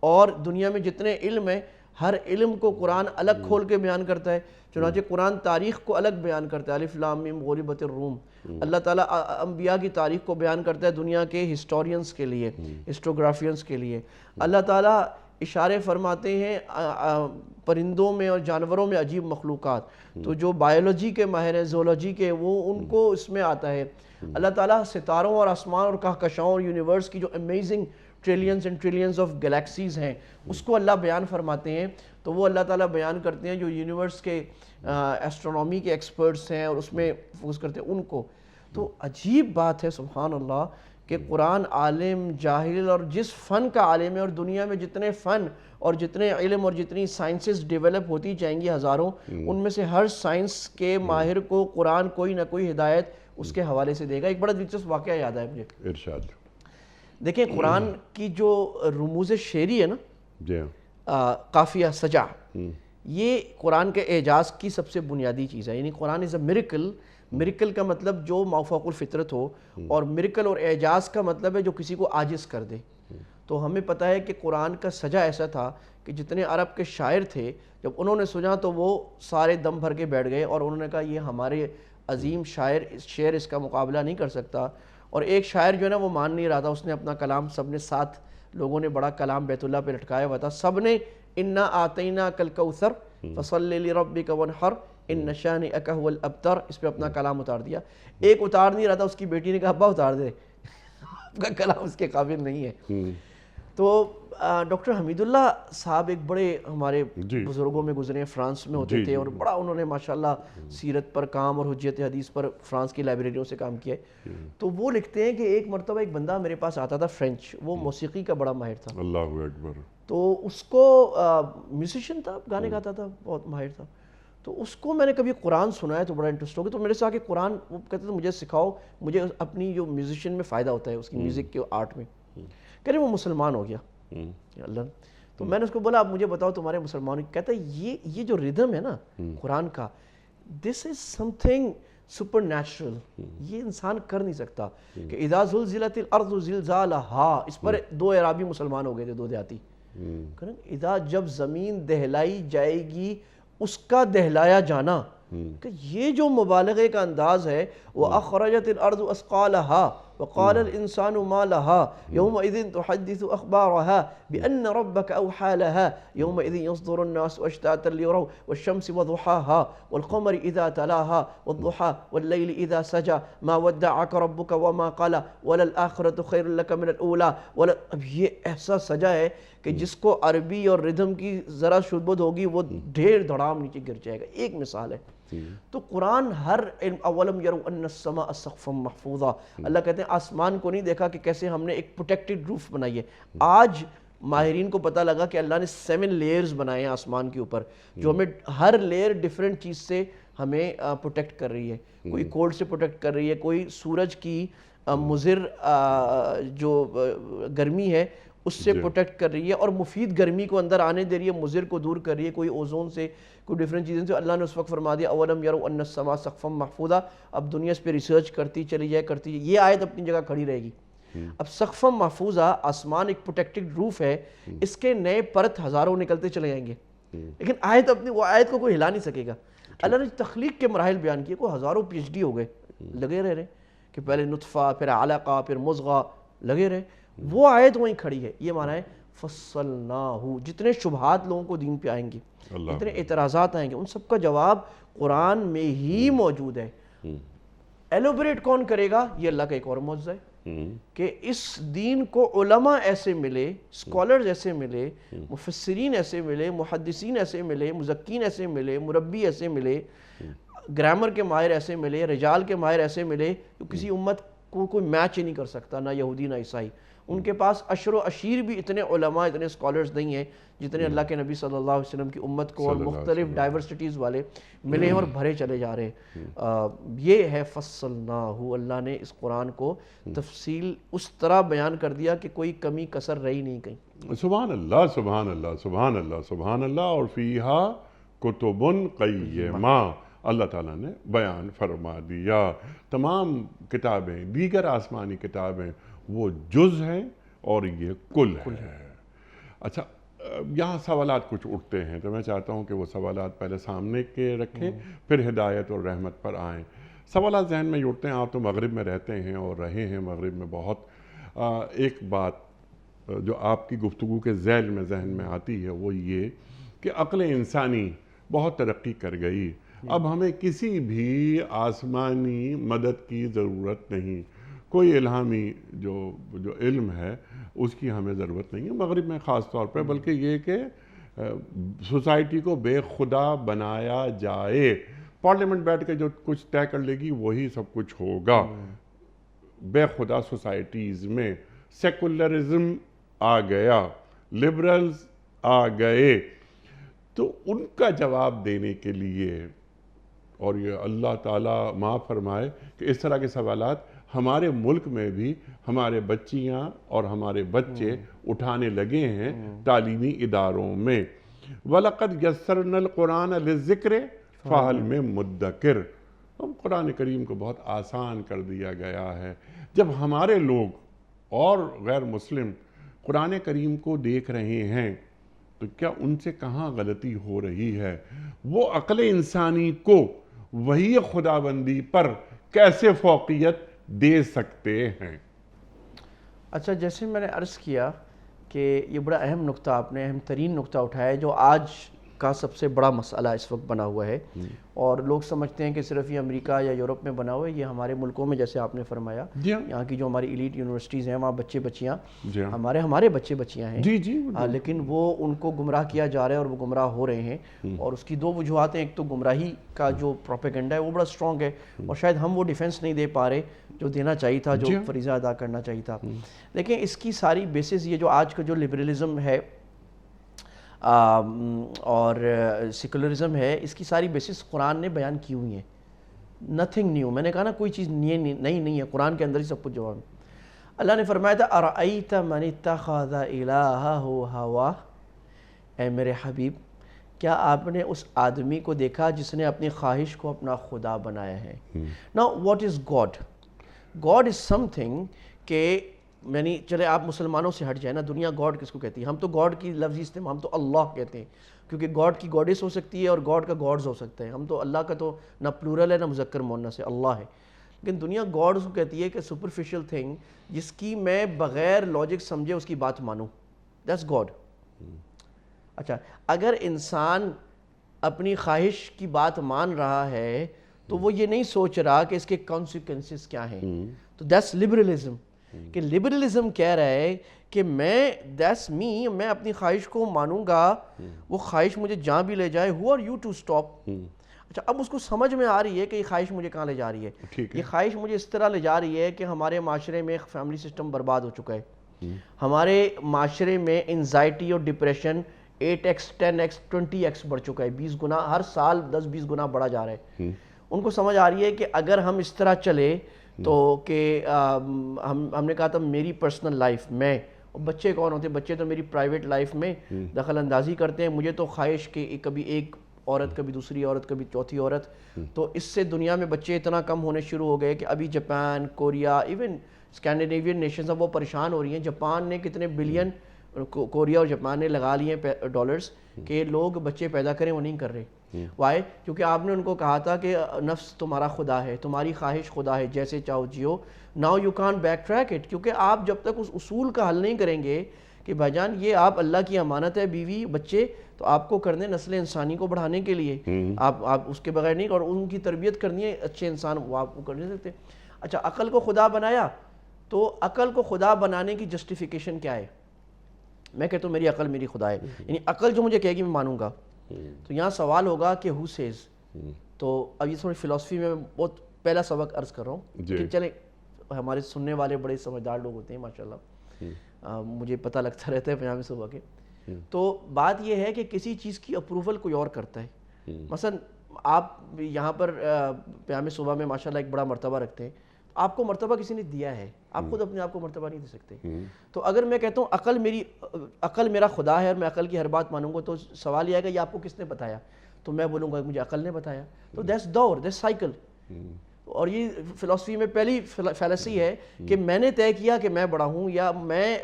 اور دنیا میں جتنے علم ہیں ہر علم کو قرآن الگ کھول کے بیان کرتا ہے۔ چنانچہ قرآن تاریخ کو الگ بیان کرتا ہے، الف لام میم غلبت الروم، اللہ تعالیٰ انبیاء کی تاریخ کو بیان کرتا ہے دنیا کے ہسٹورینز کے لیے، ہسٹوگرافینز کے لیے۔ اللہ تعالیٰ اشارے فرماتے ہیں پرندوں میں اور جانوروں میں عجیب مخلوقات، تو جو بایولوجی کے ماہر ہیں، زولوجی کے، وہ ان کو اس میں آتا ہے۔ اللہ تعالیٰ ستاروں اور آسمان اور کہکشاؤں اور یونیورس کی جو amazing trillions and trillions of galaxies ہیں اس کو اللہ بیان فرماتے ہیں، تو وہ اللہ تعالیٰ بیان کرتے ہیں جو یونیورس کے ایسٹرونومی کے ایکسپرٹس ہیں اور اس میں فوکس کرتے ہیں ان کو۔ تو عجیب بات ہے سبحان اللہ کہ قرآن عالم، جاہل اور جس فن کا عالم ہے، اور دنیا میں جتنے فن اور جتنے علم اور جتنی سائنسز ڈیولپ ہوتی جائیں گی ہزاروں، ان میں سے ہر سائنس کے ماہر کو قرآن کوئی نہ کوئی ہدایت اس کے حوالے سے دے گا. ایک بڑا دلچسپ واقعہ یاد آیا مجھے. ارشاد. دیکھیں قرآن کی جو رموز شعری ہے نا, جی قافیہ سجع, یہ قرآن کے اعجاز کی سب سے بنیادی چیز ہے. یعنی قرآن از اے میریکل. میریکل کا مطلب جو مافوق الفطرت ہو, اور میریکل اور اعجاز کا مطلب ہے جو کسی کو عاجز کر دے. تو ہمیں پتہ ہے کہ قرآن کا سجع ایسا تھا کہ جتنے عرب کے شاعر تھے جب انہوں نے سنا تو وہ سارے دم بھر کے بیٹھ گئے, اور انہوں نے کہا یہ ہمارے عظیم شعر اس کا مقابلہ نہیں کر سکتا. اور ایک شاعر جو ہے نا وہ مان نہیں رہا تھا, اس نے اپنا کلام, سب نے 7 لوگوں نے بڑا کلام بیت اللہ پہ لٹکایا ہوا تھا, سب نے انا آتیناک الکوثر فصلی لربک وانحر ان شانئک هو الابتر اس پہ اپنا کلام اتار دیا. ایک اتار نہیں رہا تھا, اس کی بیٹی نے کہا ابا اتار دے, آپ کا کلام اس کے قابل نہیں ہے. تو ڈاکٹر حمید اللہ صاحب ایک بڑے ہمارے بزرگوں میں گزرے ہیں, فرانس میں ہوتے تھے, اور بڑا انہوں نے ماشاءاللہ سیرت پر کام اور حجت حدیث پر فرانس کی لائبریریوں سے کام کیا ہے. تو وہ لکھتے ہیں کہ ایک مرتبہ ایک بندہ میرے پاس آتا تھا فرینچ, وہ موسیقی کا بڑا ماہر تھا. اللہ اکبر. تو اس کو میوزیشین تھا, گانے گاتا تھا, بہت ماہر تھا. تو اس کو میں نے کبھی قرآن سنایا تو بڑا انٹرسٹ ہو گیا. تو میرے سے آ کے قرآن, وہ کہتے تھے مجھے سکھاؤ, مجھے اپنی جو میوزیشین میں فائدہ ہوتا ہے اس کی میوزک کے آرٹ میں. کہہ رہے وہ مسلمان ہو گیا اللہ. تو میں نے اس کو بولا آپ مجھے بتاؤ تمہارے مسلمان. کہتا ہے یہ جو ردم ہے نا قرآن کا, دس از سم تھنگ سپر نیچرل, یہ انسان کر نہیں سکتا. کہ اذا زلزلت الارض زلزالها, اس پر 2 عرابی مسلمان ہو گئے تھے, 2 دیہاتی. اذا جب زمین دہلائی جائے گی اس کا دہلایا جانا, کہ یہ جو مبالغے کا انداز ہے, وَأَخْرَجَتِ الْأَرْضُ أَثْقَالَهَا وَقَالَ الْإِنسَانُ مَا لَهَا يَوْمَئِذٍ تُحَدِّثُ أَخْبَارَهَا بِأَنَّ رَبَّكَ أَوْحَىٰ لَهَا يَوْمَئِذٍ يَصْدُرُ النَّاسُ أَشْتَاتًا لِيُرَوْا وَالشَّمْسِ وَضُحَاهَا وَالْقَمَرِ إِذَا تَلَاهَا وَالضُّحَىٰ وَاللَّيْلِ إِذَا سَجَىٰ مَا وَدَّعَكَ رَبُّكَ وَمَا قَلَىٰ وَلَلْآخِرَةُ خَيْرٌ لَكَ مِنَ الْأُولَىٰ. اب یہ ایسا سجا ہے کہ جس کو عربی اور ردم کی ذرا شبہت ہوگی وہ ڈھیر دھڑام نیچے گر جائے گا. ایک مثال ہے. تو قرآن ہر اولم یرو ان السماء سقفا محفوظا, اللہ کہتے ہیں آسمان کو نہیں دیکھا کہ کیسے ہم نے ایک پروٹیکٹڈ روف بنائی ہے. آج ماہرین کو پتہ لگا کہ اللہ نے 7 لیئرز بنائے ہیں آسمان کے اوپر, جو ہمیں ہر لیئر ڈیفرنٹ چیز سے ہمیں پروٹیکٹ کر رہی ہے. کوئی کولڈ سے پروٹیکٹ کر رہی ہے, کوئی سورج کی مضر جو گرمی ہے اس سے پروٹیکٹ کر رہی ہے, اور مفید گرمی کو اندر آنے دے رہی ہے, مضر کو دور کر رہی ہے, کوئی اوزون سے, کوئی ڈیفرنٹ چیزیں سے. اللہ نے اس وقت فرما دیا اولم یرو ان السماء سقفا محفوظا. اب دنیا اس پہ ریسرچ کرتی چلی جائے کرتی جائے, یہ آیت اپنی جگہ کھڑی رہے گی. اب سقفا محفوظا, آسمان ایک پروٹیکٹڈ روف ہے, اس کے نئے پرت ہزاروں نکلتے چلے جائیں گے, لیکن آیت اپنی, وہ آیت کو کوئی ہلا نہیں سکے گا. اللہ نے تخلیق کے مراحل بیان کیے, کوئی ہزاروں PhD ہو گئے, لگے رہ رہے کہ پہلے نطفہ, پھر علقہ, پھر مضغہ, لگے رہے. وہ آیت وہیں کھڑی ہے. یہ معنی ہے فصلناہ. جتنے شبہات لوگوں کو دین پہ آئیں گے, جتنے اعتراضات آئیں گے, ان سب کا جواب قرآن میں ہی موجود ہے. ایلوبریٹ کون کرے گا؟ یہ اللہ کا ایک اور معجزہ ہے کہ اس دین کو علماء ایسے ملے, اسکالرز ایسے ملے, مفسرین ایسے ملے, محدثین ایسے ملے, مزکین ایسے ملے, مربی ایسے ملے, گرامر کے ماہر ایسے ملے, رجال کے ماہر ایسے ملے, جو کسی امت کو کوئی میچ ہی نہیں کر سکتا, نہ یہودی نہ عیسائی. ان کے پاس عشر و عشیر بھی اتنے علماء, اتنے اسکالرز نہیں ہیں جتنے اللہ کے نبی صلی اللہ علیہ وسلم کی امت کو اور مختلف ڈائیورسٹیز والے ملے ہیں اور بھرے چلے جا رہے ہیں. یہ ہے فصلناہ. اللہ نے اس قرآن کو تفصیل اس طرح بیان کر دیا کہ کوئی کمی کسر رہی نہیں کہیں. سبحان اللہ سبحان اللہ سبحان اللہ سبحان اللہ. اور فیہا کتب قیمہ, اللہ تعالیٰ نے بیان فرما دیا. تمام کتابیں, دیگر آسمانی کتابیں, وہ جز ہیں اور یہ کل ہے. اچھا, یہاں سوالات کچھ اٹھتے ہیں, تو میں چاہتا ہوں کہ وہ سوالات پہلے سامنے کے رکھیں, پھر ہدایت اور رحمت پر آئیں. سوالات ذہن میں اٹھتے ہیں. آپ تو مغرب میں رہتے ہیں اور رہے ہیں مغرب میں بہت. ایک بات جو آپ کی گفتگو کے ذیل میں ذہن میں آتی ہے وہ یہ کہ عقل انسانی بہت ترقی کر گئی. اب ہمیں کسی بھی آسمانی مدد کی ضرورت نہیں, کوئی الہامی جو علم ہے اس کی ہمیں ضرورت نہیں ہے مغرب میں خاص طور پہ, بلکہ یہ کہ سوسائٹی کو بے خدا بنایا جائے. پارلیمنٹ بیٹھ کے جو کچھ طے کر لے گی وہی سب کچھ ہوگا. بے خدا سوسائٹیز میں سیکولرزم آ گیا, لبرلز آ گئے. تو ان کا جواب دینے کے لیے اور یہ اللہ تعالیٰ معاف فرمائے کہ اس طرح کے سوالات ہمارے ملک میں بھی ہمارے بچیاں اور ہمارے بچے اٹھانے لگے ہیں تعلیمی اداروں میں۔ وَلَقَدْ يَسَّرْنَا الْقُرْآنَ لِلذِّكْرِ فَهَلْ مِن مُدَّكِرٍ۔ قرآن کریم کو بہت آسان کر دیا گیا ہے۔ جب ہمارے لوگ اور غیر مسلم قرآن کریم کو دیکھ رہے ہیں تو کیا ان سے کہاں غلطی ہو رہی ہے؟ وہ عقل انسانی کو وحی خداوندی پر کیسے فوقیت دے سکتے ہیں؟ اچھا، جیسے میں نے عرض کیا کہ یہ بڑا اہم نقطہ آپ نے، اہم ترین نقطہ اٹھایا ہے جو آج کا سب سے بڑا مسئلہ اس وقت بنا ہوا ہے، اور لوگ سمجھتے ہیں کہ صرف یہ امریکہ یا یورپ میں بنا ہوا ہے۔ یہ ہمارے ملکوں میں، جیسے آپ نے فرمایا، یہاں کی جو ہماری ایلیٹ یونیورسٹیز ہیں وہاں بچے بچیاں ہمارے بچے بچیاں ہیں، لیکن وہ ان کو گمراہ کیا جا رہا ہے اور وہ گمراہ ہو رہے ہیں، اور اس کی دو وجوہات ہیں۔ ایک تو گمراہی کا جو پروپیگنڈا ہے وہ بڑا اسٹرانگ ہے، اور شاید ہم وہ ڈیفنس نہیں دے پا رہے جو دینا چاہیے تھا، جو فریضہ ادا کرنا چاہیے تھا۔ لیکن اس کی ساری بیسز، یہ جو آج کا جو لبرلزم ہے اور سیکولرزم ہے، اس کی ساری بیسس قرآن نے بیان کی ہوئی ہیں۔ نتھنگ نیو، میں نے کہا نا کوئی چیز نئی نہیں ہے، قرآن کے اندر ہی سب کچھ جواب ہے۔ اللہ نے فرمایا تھا اَرَأَيْتَ مَنِ اتَّخَذَ إِلَٰهَهُ هَوَاهُ، اے میرے حبیب کیا آپ نے اس آدمی کو دیکھا جس نے اپنی خواہش کو اپنا خدا بنایا ہے؟ Now what is God? God is something کہ یعنی چلے آپ مسلمانوں سے ہٹ جائیں نا، دنیا گاڈ کس کو کہتی ہے؟ ہم تو گاڈ کی لفظ استعمال، ہم تو اللہ کہتے ہیں، کیونکہ گاڈ کی گاڈس ہو سکتی ہے اور گاڈ کا گاڈز ہو سکتا ہے۔ ہم تو اللہ کا تو نہ پلورل ہے نہ مذکر مؤنث ہے، اللہ ہے۔ لیکن دنیا گاڈز کو کہتی ہے کہ سپرفیشل تھنگ جس کی میں بغیر لاجک سمجھے اس کی بات مانوں، دیٹس گاڈ۔ اچھا، اگر انسان اپنی خواہش کی بات مان رہا ہے تو وہ یہ نہیں سوچ رہا کہ اس کے کانسیکوینسز کیا ہیں، تو دیٹس لبرلزم۔ کہ لبرلزم کہہ رہا ہے کہ میں اپنی خواہش کو مانوں گا، وہ خواہش مجھے جہاں بھی لے جائے، who are you to stop؟ اچھا، اب اس کو سمجھ میں آ رہی ہے کہ یہ خواہش مجھے کہاں لے جا رہی ہے۔ یہ خواہش مجھے اس طرح لے جا رہی ہے کہ ہمارے معاشرے میں فیملی سسٹم برباد ہو چکا ہے، ہمارے معاشرے میں انزائٹی اور ڈپریشن 8x 10x 20x بڑھ چکا ہے، 20 گنا ہر سال 10-20 گنا بڑھا جا رہا ہے۔ ان کو سمجھ آ رہی ہے کہ اگر ہم اس طرح چلے تو کہ ہم نے کہا تھا میری پرسنل لائف میں، بچے کون ہوتے ہیں؟ بچے تو میری پرائیویٹ لائف میں دخل اندازی کرتے ہیں، مجھے تو خواہش کہ کبھی ایک عورت، کبھی دوسری عورت، کبھی چوتھی عورت۔ تو اس سے دنیا میں بچے اتنا کم ہونے شروع ہو گئے کہ ابھی Japan, Korea, even Scandinavian nations اب وہ پریشان ہو رہی ہیں۔ جاپان نے کتنے بلین، کوریا اور جاپان نے لگا لیے ہیں ڈالرز کہ لوگ بچے پیدا کریں، وہ نہیں کر رہے۔ وائی؟ کیونکہ آپ نے ان کو کہا تھا کہ نفس تمہارا خدا ہے، تمہاری خواہش خدا ہے، جیسے چاہو جیو۔ Now you can't backtrack it, کیونکہ آپ جب تک اس اصول کا حل نہیں کریں گے کہ بھائی جان یہ آپ اللہ کی امانت ہے، بیوی بچے تو آپ کو کرنے نسل انسانی کو بڑھانے کے لیے، آپ اس کے بغیر نہیں، اور ان کی تربیت کرنی ہے اچھے انسان، وہ آپ کو کر نہیں سکتے۔ اچھا، عقل کو خدا بنایا، تو عقل کو خدا بنانے کی جسٹیفیکیشن کیا ہے؟ میں کہتا ہوں میری عقل میری خدا ہے، یعنی عقل جو مجھے کہے گی میں مانوں گا۔ تو یہاں سوال ہوگا کہ ہو سیز؟ تو اب یہ تھوڑی فلسفی میں بہت پہلا سبق عرض کر رہا ہوں کہ چلیں، ہمارے سننے والے بڑے سمجھدار لوگ ہوتے ہیں ماشاءاللہ، مجھے پتہ لگتا رہتا ہے پیام صبح کے۔ تو بات یہ ہے کہ کسی چیز کی اپروول کوئی اور کرتا ہے۔ مثلا آپ یہاں پر پیام صبح میں ماشاءاللہ ایک بڑا مرتبہ رکھتے ہیں، آپ کو مرتبہ کسی نے دیا ہے، آپ خود اپنے آپ کو مرتبہ نہیں دے سکتے۔ تو اگر میں کہتا ہوں عقل میرا خدا ہے اور میں عقل کی ہر بات مانوں گا، تو سوال یہ ہے کہ یہ آپ کو کس نے بتایا؟ تو میں بولوں گا مجھے عقل نے بتایا۔ تو دیٹس دور، دیٹس سائیکل۔ اور یہ فلسفی میں پہلی فیلسی ہے کہ میں نے طے کیا کہ میں بڑا ہوں، یا میں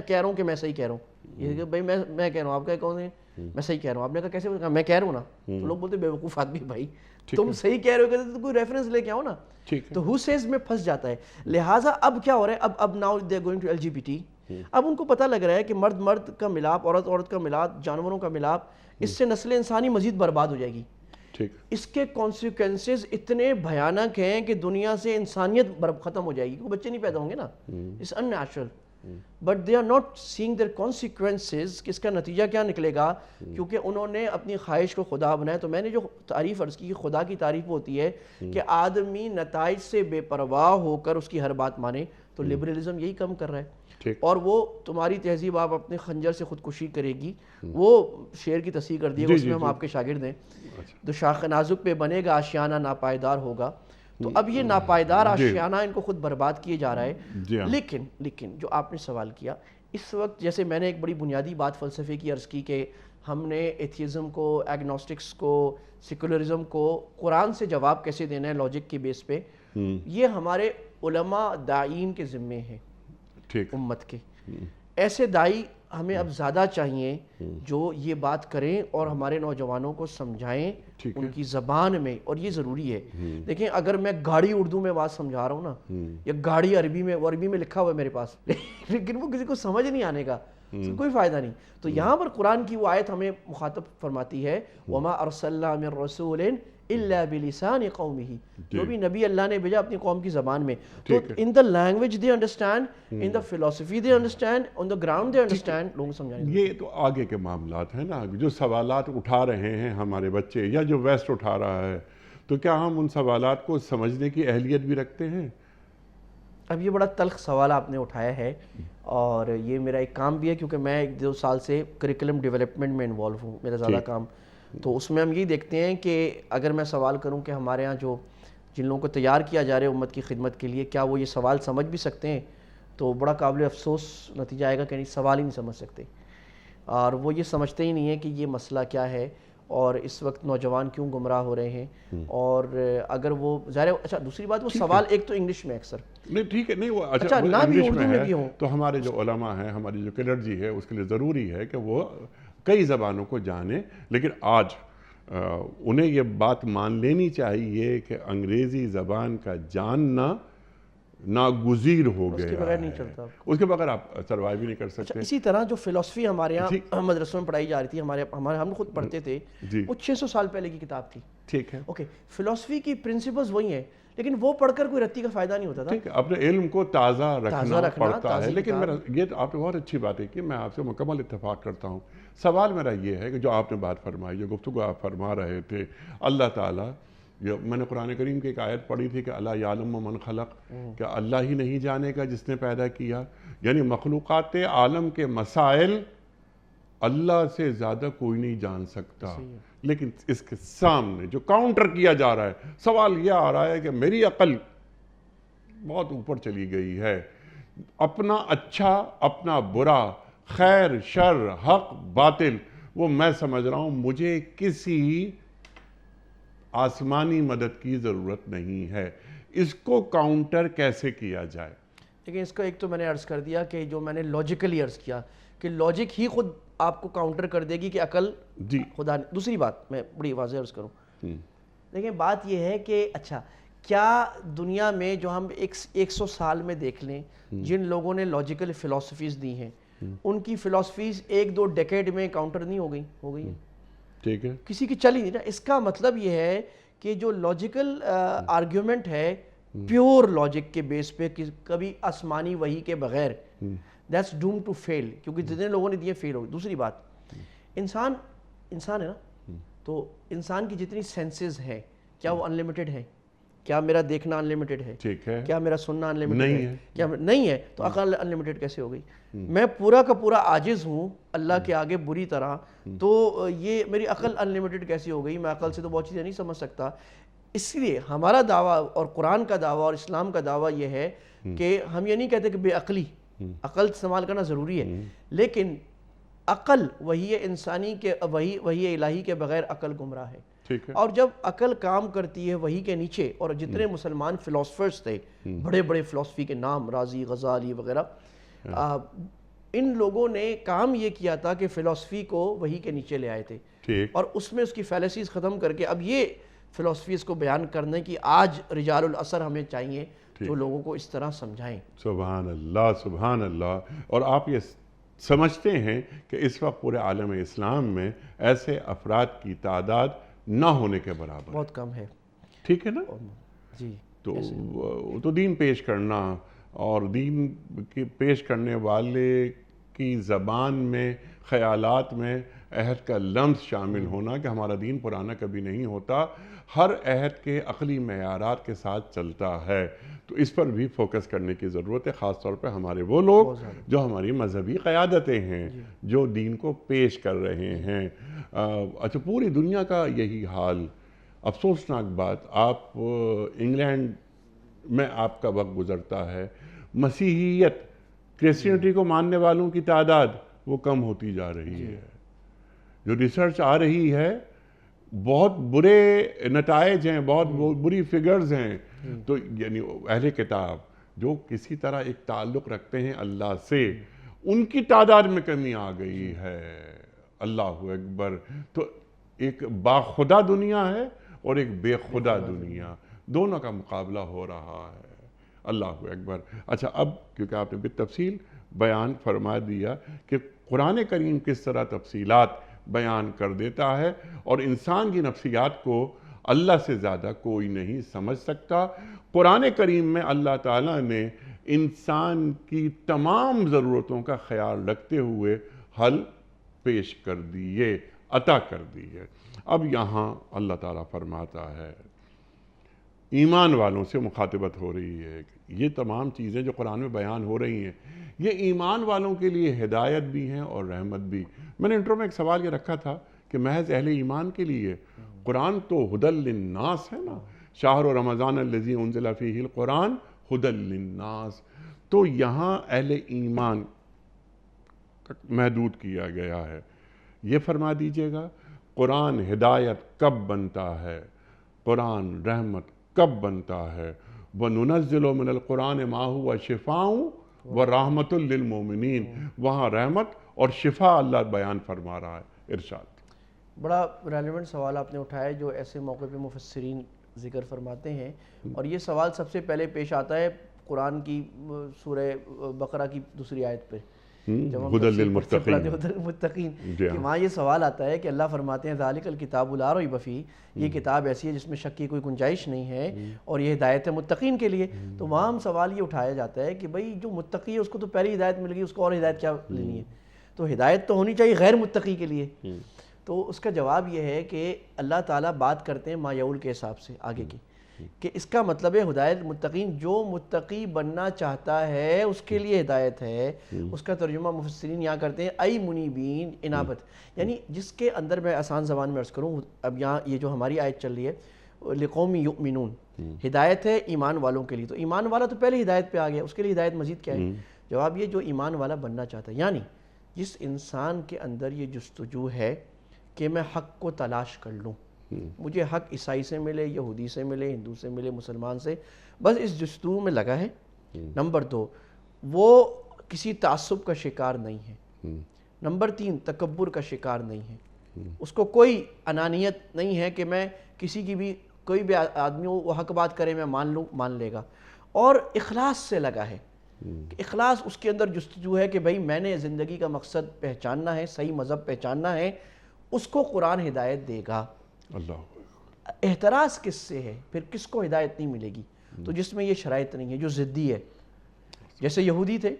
کہہ رہا ہوں کہ میں صحیح کہہ رہا ہوں۔ یہ کہ بھائی میں کہہ رہا ہوں، آپ کا کون ہے؟ میں صحیح کہہ رہا ہوں۔ آپ نے کہا کیسے؟ میں کہہ رہا ہوں نا۔ تو لوگ بولتے بے وقوف آدمی، بھائی تم صحیح کہہ رہے ہو کہتے تو کوئی ریفرنس لے کے آؤ نا۔ تو ہو سیز میں پھنس جاتا ہے۔ لہٰذا اب کیا ہو رہا ہے؟ اب now they are going to LGBT۔ اب ان کو پتہ لگ رہا ہے کہ مرد کا ملاپ، عورت کا ملاپ، جانوروں کا ملاپ، اس سے نسل انسانی مزید برباد ہو جائے گی۔ اس کے کانسیکوینسز اتنے بھیانک ہیں کہ دنیا سے انسانیت ختم ہو جائے گی، کیونکہ بچے نہیں پیدا ہوں گے نا، it's in natural. But they are not seeing their consequences, کہ اس کا نتیجہ کیا نکلے گا، کیونکہ انہوں نے اپنی خواہش کو خدا بنایا۔ تو میں نے جو تعریف عرض کی، خدا کی تعریف ہوتی ہے کہ آدمی نتائج سے بے پرواہ ہو کر اس کی ہر بات مانے۔ تو لبرلزم یہی کم کر رہا ہے۔ ٹھیک اور وہ تمہاری تہذیب آپ اپنے خنجر سے خودکشی کرے گی، وہ شعر کی تصحیح کر دیے گا، اس میں ہم آپ کے شاگرد ہیں، تو شاخ نازک پہ بنے گا آشیانہ ناپائیدار ہوگا. تو اب یہ ناپائیدار آشیانہ ان کو خود برباد کیے جا رہا ہے. لیکن جو آپ نے سوال کیا اس وقت، جیسے میں نے ایک بڑی بنیادی بات فلسفے کی عرض کی کہ ہم نے ایتھیزم کو، ایگنوسٹکس کو، سیکولرزم کو قرآن سے جواب کیسے دینا ہے لاجک کی بیس پہ، یہ ہمارے علماء داعین کے ذمے ہے امت کے. ایسے دائی ہمیں اب زیادہ چاہیے جو یہ بات کریں اور ہمارے نوجوانوں کو سمجھائیں ان کی زبان میں، اور یہ ضروری ہے. دیکھیں اگر میں گاڑی اردو میں بات سمجھا رہا ہوں نا، یا گاڑی عربی میں، وہ عربی میں لکھا ہوا ہے میرے پاس لیکن وہ کسی کو سمجھ نہیں آنے کا، کوئی فائدہ نہیں. تو یہاں پر قرآن کی وہ آیت ہمیں مخاطب فرماتی ہے وَمَا أَرْسَلْنَا مِن رَسُولٍ إِلَّا بِلِسَانِ قَوْمِهِ، جو بھی نبی اللہ نے بھیجا اپنی قوم کی زبان میں. تو ان دا لینگویج دے انڈرسٹینڈ، ان دا فلسفی they understand, on the ground they understand. لوگوں کو سمجھانے یہ تو آگے کے معاملات ہیں نا، جو سوالات اٹھا رہے ہیں ہمارے بچے یا جو ویسٹ اٹھا رہا ہے، تو کیا ہم ان سوالات کو سمجھنے کی اہلیت بھی رکھتے ہیں؟ اب یہ بڑا تلخ سوال آپ نے اٹھایا ہے، اور یہ میرا ایک کام بھی ہے کیونکہ میں 1-2 سال سے کریکولم ڈیولپمنٹ میں انوالو ہوں، میرا زیادہ کام. تو اس میں ہم یہی دیکھتے ہیں کہ اگر میں سوال کروں کہ ہمارے ہاں جو جن لوگوں کو تیار کیا جا رہا ہے امت کی خدمت کے لیے، کیا وہ یہ سوال سمجھ بھی سکتے ہیں، تو بڑا قابل افسوس نتیجہ آئے گا کہ نہیں، سوال ہی نہیں سمجھ سکتے. اور وہ یہ سمجھتے ہی نہیں ہیں کہ یہ مسئلہ کیا ہے اور اس وقت نوجوان کیوں گمراہ ہو رہے ہیں. اور اگر وہ ظاہر ہے، اچھا دوسری بات، وہ سوال ایک تو انگلش میں اکثر، نہیں ٹھیک ہے، نہیں وہ اچھا نہ بھی انگلش اردو میں میں ہے، بھی ہوں. تو ہمارے جو علماء ہیں، ہماری جو کلرجی ہے، اس کے لیے ضروری ہے کہ وہ کئی زبانوں کو جانیں. لیکن آج انہیں یہ بات مان لینی چاہیے کہ انگریزی زبان کا جاننا ناگزیر ہو گیا ہے، اس کے بغیر نہیں چلتا، اس کے بغیر آپ سروائیو بھی نہیں کر سکتے. اسی طرح جو فلسفی ہمارے یہاں مدرسوں میں پڑھائی جا رہی تھی، ہم خود پڑھتے تھے، وہ 600 سال پہلے کی کتاب تھی. ٹھیک ہے، اوکے، فلسفی کی پرنسپلز وہی ہیں، لیکن وہ پڑھ کر کوئی رتی کا فائدہ نہیں ہوتا تھا. ٹھیک ہے، اپنے علم کو تازہ رکھنا پڑتا ہے. لیکن میرا یہ تو آپ نے بہت اچھی بات ہے کہ میں آپ سے مکمل اتفاق کرتا ہوں. سوال میرا یہ ہے کہ جو آپ نے بات فرمائی، جو گفتگو آپ فرما رہے تھے، اللہ تعالیٰ، میں نے قرآن کریم کی ایک آیت پڑھی تھی کہ اللہ یعلم من خلق، کہ اللہ ہی نہیں جانے گا جس نے پیدا کیا. یعنی مخلوقات عالم کے مسائل اللہ سے زیادہ کوئی نہیں جان سکتا. لیکن اس کے سامنے جو کاؤنٹر کیا جا رہا ہے، سوال یہ آ رہا ہے کہ میری عقل بہت اوپر چلی گئی ہے، اپنا اچھا اپنا برا، خیر شر، حق باطل، وہ میں سمجھ رہا ہوں مجھے کسی آسمانی مدد کی ضرورت نہیں ہے. اس کو کاؤنٹر کیسے کیا جائے؟ لیکن اس کا ایک تو میں نے عرض کر دیا کہ جو میں نے لاجیکلی عرض کیا کہ لاجک ہی خود آپ کو کاؤنٹر کر دے گی کہ عقل خدا نے. دوسری بات میں بڑی واضح عرض کروں، دیکھیں بات یہ ہے کہ اچھا کیا دنیا میں جو ہم 100 سال میں دیکھ لیں جن لوگوں نے لاجیکل فلسفیز دی ہیں، ان کی فلسفیز 1-2 ڈیکیڈ میں کاؤنٹر نہیں ہو گئی ہیں. ٹھیک ہے، کسی کی چلی نہیں نا. اس کا مطلب یہ ہے کہ جو لاجیکل آرگیومنٹ ہے پیور لاجک کے بیس پہ، کبھی آسمانی وحی کے بغیر، دیٹس ڈوم ٹو فیل، کیونکہ جتنے لوگوں نے دیے فیل ہو. دوسری بات، انسان ہے نا، تو انسان کی جتنی سینسز ہیں کیا وہ انلیمیٹڈ ہیں؟ کیا میرا دیکھنا انلیمیٹڈ ہے؟ ٹھیک ہے، کیا میرا سننا انلیمیٹڈ ہے؟ کیا نہیں ہے؟ تو عقل انلیمیٹڈ کیسے ہو گئی؟ میں پورا کا پورا عاجز ہوں اللہ کے آگے بری طرح، تو یہ میری عقل انلیمیٹڈ کیسی ہو گئی؟ میں عقل سے تو بہت چیزیں نہیں سمجھ سکتا. اس لیے ہمارا دعویٰ اور قرآن کا دعویٰ اور اسلام کا دعویٰ یہ ہے کہ ہم یہ نہیں کہتے کہ بے عقلی، عقل استعمال کرنا ضروری ہے، لیکن عقل وحی انسانی کے وحی الہی کے بغیر عقل گمراہ ہے. اور جب عقل کام کرتی ہے وحی کے نیچے، اور جتنے مسلمان فلسفرز تھے، بڑے بڑے فلسفی کے نام، رازی، غزالی وغیرہ، ان لوگوں نے کام یہ کیا تھا کہ فلسفی کو وحی کے نیچے لے آئے تھے، اور اس میں اس کی فیلسیز ختم کر کے اب یہ فلسفیز کو بیان کرنے کی آج رجال العصر ہمیں چاہیے جو لوگوں کو اس طرح سمجھائیں. سبحان اللہ، سبحان اللہ. اور آپ یہ سمجھتے ہیں کہ اس وقت پورے عالم اسلام میں ایسے افراد کی تعداد نہ ہونے کے برابر بہت کم ہے. ٹھیک ہے نا جی. تو دین پیش کرنا اور دین کی پیش کرنے والے کی زبان میں، خیالات میں عہد کا لمس شامل ہونا کہ ہمارا دین پرانا کبھی نہیں ہوتا، ہر عہد کے عقلی معیارات کے ساتھ چلتا ہے۔ تو اس پر بھی فوکس کرنے کی ضرورت ہے، خاص طور پہ ہمارے وہ لوگ جو ہماری مذہبی قیادتیں ہیں، جو دین کو پیش کر رہے ہیں۔ اچھا، پوری دنیا کا یہی حال۔ افسوسناک بات، آپ انگلینڈ میں آپ کا وقت گزرتا ہے، مسیحیت، کرسچینٹی کو ماننے والوں کی تعداد وہ کم ہوتی جا رہی ہے۔ جو ریسرچ آ رہی ہے، بہت برے نتائج ہیں، بہت بری فگرز ہیں۔ تو یعنی اہل کتاب جو کسی طرح ایک تعلق رکھتے ہیں اللہ سے، ان کی تعداد میں کمی آ گئی ہے۔ اللہ اکبر۔ تو ایک باخدا دنیا ہے اور ایک بے خدا دنیا، دونوں کا مقابلہ ہو رہا ہے۔ اللہ اکبر۔ اچھا، اب کیونکہ آپ نے بالتفصیل بیان فرما دیا کہ قرآن کریم کس طرح تفصیلات بیان کر دیتا ہے، اور انسان کی نفسیات کو اللہ سے زیادہ کوئی نہیں سمجھ سکتا۔ قرآن کریم میں اللہ تعالیٰ نے انسان کی تمام ضرورتوں کا خیال رکھتے ہوئے حل پیش کر دیے، عطا کر دیے۔ اب یہاں اللہ تعالیٰ فرماتا ہے، ایمان والوں سے مخاطبت ہو رہی ہے۔ یہ تمام چیزیں جو قرآن میں بیان ہو رہی ہیں، یہ ایمان والوں کے لیے ہدایت بھی ہیں اور رحمت بھی۔ میں نے انٹرو میں ایک سوال یہ رکھا تھا کہ محض اہل ایمان کے لیے قرآن تو ہدی للناس ہے نا، شہر رمضان الذی انزل فیہ القرآن ہدی للناس۔ تو یہاں اہل ایمان محدود کیا گیا ہے۔ یہ فرما دیجئے گا، قرآن ہدایت کب بنتا ہے، قرآن رحمت کب بنتا ہے؟ وَنُنَزِّلُ مِنَ الْقُرْآنِ مَا هُوَ شِفَاءٌ وَرَحْمَةٌ لِّلْمُؤْمِنِينَ۔ وہاں رحمت اور شفا اللہ بیان فرما رہا ہے۔ ارشاد۔ بڑا ریلیونٹ سوال آپ نے اٹھایا جو ایسے موقع پہ مفسرین ذکر فرماتے ہیں، اور یہ سوال سب سے پہلے پیش آتا ہے قرآن کی سورہ بقرہ کی دوسری آیت پہ، جب ہم ہدی للمتقین، ہدی للمتقین، کہ وہاں یہ سوال آتا ہے کہ اللہ فرماتے ہیں ذالک الکتاب لا ریب فیہ، یہ کتاب ایسی ہے جس میں شک کی کوئی گنجائش نہیں ہے، اور یہ ہدایت ہے متقین کے لیے۔ تو وہاں ہم سوال یہ اٹھایا جاتا ہے کہ بھئی جو متقی ہے اس کو تو پہلی ہدایت مل گئی، اس کو اور ہدایت کیا لینی ہے؟ تو ہدایت تو ہونی چاہیے غیر متقی کے لیے۔ تو اس کا جواب یہ ہے کہ اللہ تعالیٰ بات کرتے ہیں مایعول کے حساب سے آگے کی، کہ اس کا مطلب ہے ہدایت متقین، جو متقی بننا چاہتا ہے اس کے لیے ہدایت ہے۔ اس کا ترجمہ مفسرین یہاں کرتے ہیں ای منیبین، انابت، یعنی جس کے اندر، میں آسان زبان میں عرض کروں، اب یہاں یہ جو ہماری آیت چل رہی ہے لقوم یؤمنون، ہدایت ہے ایمان والوں کے لیے۔ تو ایمان والا تو پہلے ہدایت پہ آ گیا، اس کے لیے ہدایت مزید کیا ہے؟ جواب یہ جو ایمان والا بننا چاہتا ہے، یعنی جس انسان کے اندر یہ جستجو ہے کہ میں حق کو تلاش کر لوں، مجھے حق عیسائی سے ملے، یہودی سے ملے، ہندو سے ملے، مسلمان سے، بس اس جستجو میں لگا ہے۔ نمبر 2، وہ کسی تعصب کا شکار نہیں ہے۔ نمبر 3، تکبر کا شکار نہیں ہے، اس کو کوئی انانیت نہیں ہے کہ میں کسی کی بھی، کوئی بھی آدمی ہو وہ حق بات کرے میں مان لوں، مان لے گا، اور اخلاص سے لگا ہے۔ اخلاص اس کے اندر جستجو ہے کہ بھئی میں نے زندگی کا مقصد پہچاننا ہے، صحیح مذہب پہچاننا ہے، اس کو قرآن ہدایت دے گا۔ اللہ۔ احتراز کس سے ہے پھر؟ کس کو ہدایت نہیں ملے گی؟ تو جس میں یہ شرائط نہیں ہے، جو ضدی ہے، جیسے یہودی تھے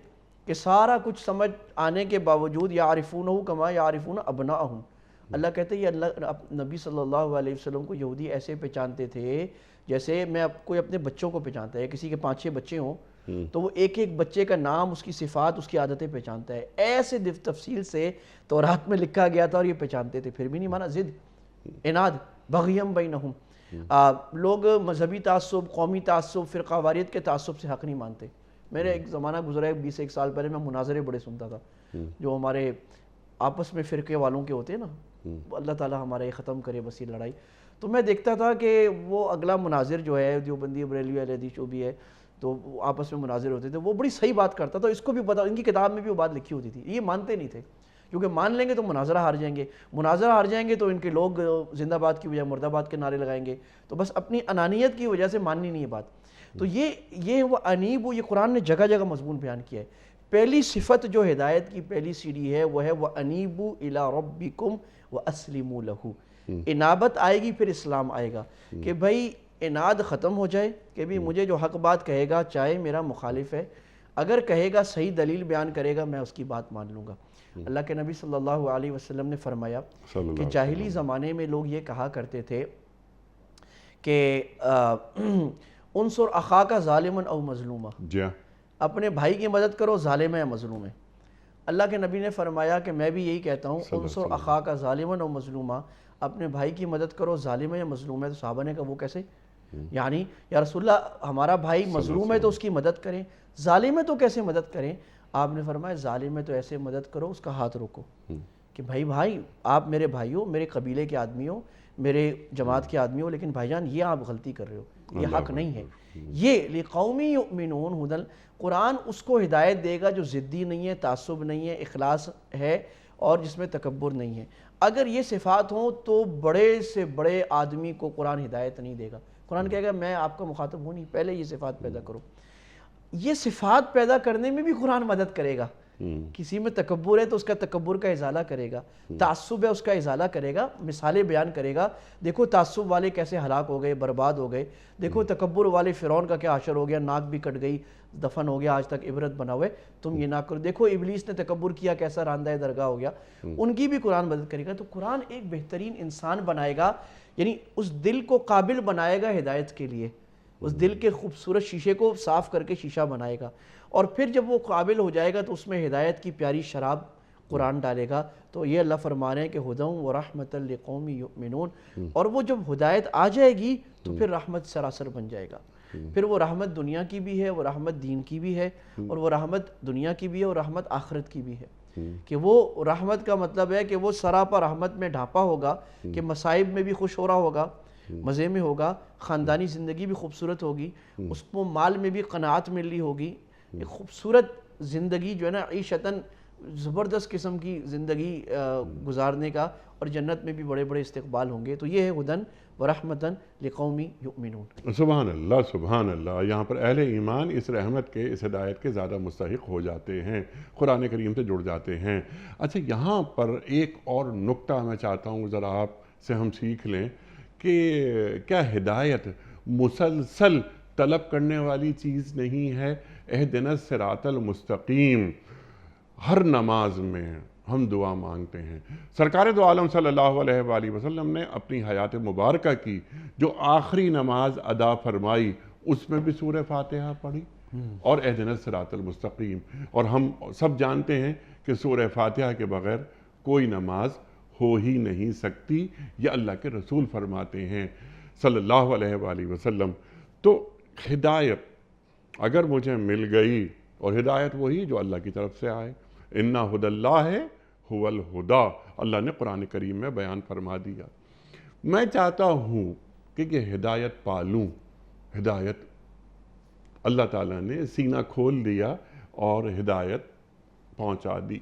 کہ سارا کچھ سمجھ آنے کے باوجود یعرفونہ کما یعرفون ابناءہم، اللہ کہتے ہیں یہ اللہ نبی صلی اللہ علیہ وسلم کو یہودی ایسے پہچانتے تھے جیسے میں کوئی اپنے بچوں کو پہچانتا ہے، کسی کے 5-6 بچے ہوں تو وہ ایک ایک بچے کا نام، اس کی صفات، اس کی عادتیں پہچانتا ہے۔ ایسے تفصیل سے تورات میں لکھا گیا تھا اور یہ پہچانتے تھے، پھر بھی نہیں مانا۔ ضد، اناد، بغیم بینہم، لوگ مذہبی تعصب، قومی تعصب، فرقہ واریت کے تعصب سے حق نہیں مانتے۔ میرے ایک زمانہ گزرا ہے 20-1 سال پہلے، میں مناظرے بڑے سنتا تھا جو ہمارے آپس میں فرقے والوں کے ہوتے ہیں نا، اللہ تعالیٰ ہمارے ختم کرے بس یہ لڑائی۔ تو میں دیکھتا تھا کہ وہ اگلا مناظر جو ہے دیوبندی، بریلوی، اہل حدیث جو بھی ہے، تو آپس میں مناظر ہوتے تھے، وہ بڑی صحیح بات کرتا تھا، اس کو بھی پتا، ان کی کتاب میں بھی وہ بات لکھی ہوتی تھی۔ یہ مانتے نہیں تھے کیونکہ مان لیں گے تو مناظرہ ہار جائیں گے، مناظرہ ہار جائیں گے تو ان کے لوگ زندہ باد کی بجائے مرد آباد کے نعرے لگائیں گے، تو بس اپنی انانیت کی وجہ سے ماننی نہیں ہے بات۔ تو یہ وہ انیب، یہ قرآن نے جگہ جگہ مضمون بیان کیا ہے۔ پہلی صفت جو ہدایت کی پہلی سیڑھی ہے وہ ہے وَأَنِيبُوا إِلَىٰ رَبِّكُمْ وَأَسْلِمُوا لَهُ۔ انابت آئے گی پھر اسلام آئے گا، کہ بھائی اناد ختم ہو جائے کہ بھی مجھے جو حق بات کہے گا چاہے میرا مخالف ہے، اگر کہے گا صحیح دلیل بیان کرے گا میں اس کی بات مان لوں گا۔ اللہ کے نبی صلی اللہ علیہ وسلم نے فرمایا کہ جاہلی زمانے میں لوگ یہ کہا کرتے تھے کہ انصر اخاک ظالما او مظلوما، اپنے بھائی کی مدد کرو ظالم ہے یا مظلوم ہے۔ اللہ کے نبی نے فرمایا کہ میں بھی یہی کہتا ہوں انصر اخاک ظالما او مظلوما، اپنے بھائی کی مدد کرو ظالم ہے یا مظلوم ہے۔ تو صحابہ نے کہا وہ کیسے؟ یعنی یا رسول اللہ ہمارا بھائی مظلوم ہے تو اس کی مدد کریں، ظالم ہے تو کیسے مدد کریں؟ آپ نے فرمایا ظالم ہے تو ایسے مدد کرو اس کا ہاتھ روکو کہ بھائی آپ میرے بھائی ہو، میرے قبیلے کے آدمی ہو، میرے جماعت کے آدمی ہو، لیکن بھائی جان یہ آپ غلطی کر رہے ہو، یہ حق نہیں ہے۔ یہ لِقَوْمٍ يُؤْمِنُونَ ہدل، قرآن اس کو ہدایت دے گا جو ضدی نہیں ہے، تعصب نہیں ہے، اخلاص ہے اور جس میں تکبر نہیں ہے۔ اگر یہ صفات ہوں تو بڑے سے بڑے آدمی کو قرآن ہدایت نہیں دے گا۔ قرآن کہے گا میں آپ کا مخاطب ہوں نہیں، پہلے یہ صفات پیدا کرو۔ یہ صفات پیدا کرنے میں بھی قرآن مدد کرے گا۔ کسی میں تکبر ہے تو اس کا تکبر کا ازالہ کرے گا، تعصب ہے اس کا ازالہ کرے گا، مثالیں بیان کرے گا۔ دیکھو تعصب والے کیسے ہلاک ہو گئے، برباد ہو گئے، دیکھو تکبر والے فرعون کا کیا حشر ہو گیا، ناک بھی کٹ گئی، دفن ہو گیا، آج تک عبرت بنا ہوئے، تم یہ نہ کرو۔ دیکھو ابلیس نے تکبر کیا، کیسا راندہ درگاہ ہو گیا، ان کی بھی قرآن مدد کرے گا۔ تو قرآن ایک بہترین انسان بنائے گا، یعنی اس دل کو قابل بنائے گا ہدایت کے لیے، اس دل کے خوبصورت شیشے کو صاف کر کے شیشہ بنائے گا، اور پھر جب وہ قابل ہو جائے گا تو اس میں ہدایت کی پیاری شراب قرآن ڈالے گا۔ تو یہ اللہ فرما رہے ہیں کہ ہدی ورحمۃ لقوم یؤمنون، اور وہ جب ہدایت آ جائے گی تو پھر رحمت سراسر بن جائے گا۔ پھر وہ رحمت دنیا کی بھی ہے، وہ رحمت دین کی بھی ہے، اور وہ رحمت دنیا کی بھی ہے اور رحمت آخرت کی بھی ہے۔ کہ وہ رحمت کا مطلب ہے کہ وہ سراپا رحمت میں ڈھانپا ہوگا، کہ مصائب میں بھی خوش ہو رہا ہوگا، مزے میں ہوگا، خاندانی زندگی بھی خوبصورت ہوگی، اس کو مال میں بھی قناعت مل رہی ہوگی، ایک خوبصورت زندگی جو ہے نا عیشتاً زبردست قسم کی زندگی گزارنے کا، اور جنت میں بھی بڑے بڑے استقبال ہوں گے۔ تو یہ ہے ہدن ورحمتن لقوم یؤمنون۔ سبحان اللہ سبحان اللہ۔ یہاں پر اہل ایمان اس رحمت کے، اس ہدایت کے زیادہ مستحق ہو جاتے ہیں، قرآن کریم سے جڑ جاتے ہیں۔ اچھا یہاں پر ایک اور نکتہ میں چاہتا ہوں ذرا آپ سے ہم سیکھ لیں کہ کیا ہدایت مسلسل طلب کرنے والی چیز نہیں ہے؟ اہدنا الصراط المستقیم ہر نماز میں ہم دعا مانگتے ہیں۔ سرکار دو عالم صلی اللہ علیہ وآلہ وسلم نے اپنی حیات مبارکہ کی جو آخری نماز ادا فرمائی، اس میں بھی سورہ فاتحہ پڑھی اور اہدنا الصراط المستقیم، اور ہم سب جانتے ہیں کہ سورہ فاتحہ کے بغیر کوئی نماز ہو ہی نہیں سکتی، یہ اللہ کے رسول فرماتے ہیں صلی اللہ علیہ وآلہ وسلم۔ تو ہدایت اگر مجھے مل گئی، اور ہدایت وہی جو اللہ کی طرف سے آئے، اِنَّ هُدَى اللَّهِ هُوَ الْهُدَى، اللہ نے قرآن کریم میں بیان فرما دیا۔ میں چاہتا ہوں کہ یہ ہدایت پالوں، ہدایت اللہ تعالیٰ نے سینہ کھول دیا اور ہدایت پہنچا دی۔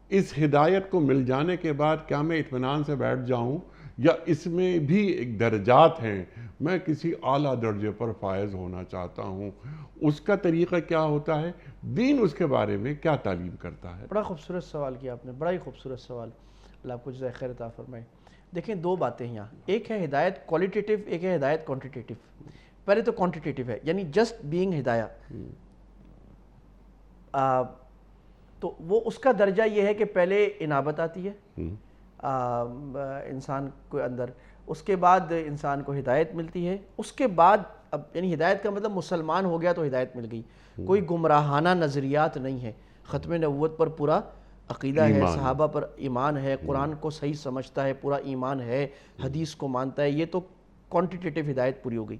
اس ہدایت کو مل جانے کے بعد کیا میں اطمینان سے بیٹھ جاؤں، یا اس میں بھی ایک درجات ہیں؟ میں کسی اعلیٰ درجے پر فائز ہونا چاہتا ہوں، اس کا طریقہ کیا ہوتا ہے؟ دین اس کے بارے میں کیا تعلیم کرتا ہے؟ بڑا خوبصورت سوال کیا آپ نے، بڑا ہی خوبصورت سوال، اللہ آپ کو جزائے خیر عطا فرمائے۔ دیکھیں دو باتیں یہاں، ایک ہے ہدایت کوالٹیٹیو، ایک ہے ہدایت کوانٹیٹیو۔ پہلے تو کوانٹیٹیو ہے، یعنی جسٹ بینگ ہدایہ، تو وہ اس کا درجہ یہ ہے کہ پہلے انابت آتی ہے انسان کے اندر، اس کے بعد انسان کو ہدایت ملتی ہے، اس کے بعد اب یعنی ہدایت کا مطلب مسلمان ہو گیا تو ہدایت مل گئی، کوئی گمراہانہ نظریات نہیں ہے، ختم نبوت پر پورا عقیدہ ہے، صحابہ پر ایمان ہے، قرآن کو صحیح سمجھتا ہے، پورا ایمان ہے، حدیث کو مانتا ہے، یہ تو کوانٹیٹیو ہدایت پوری ہو گئی۔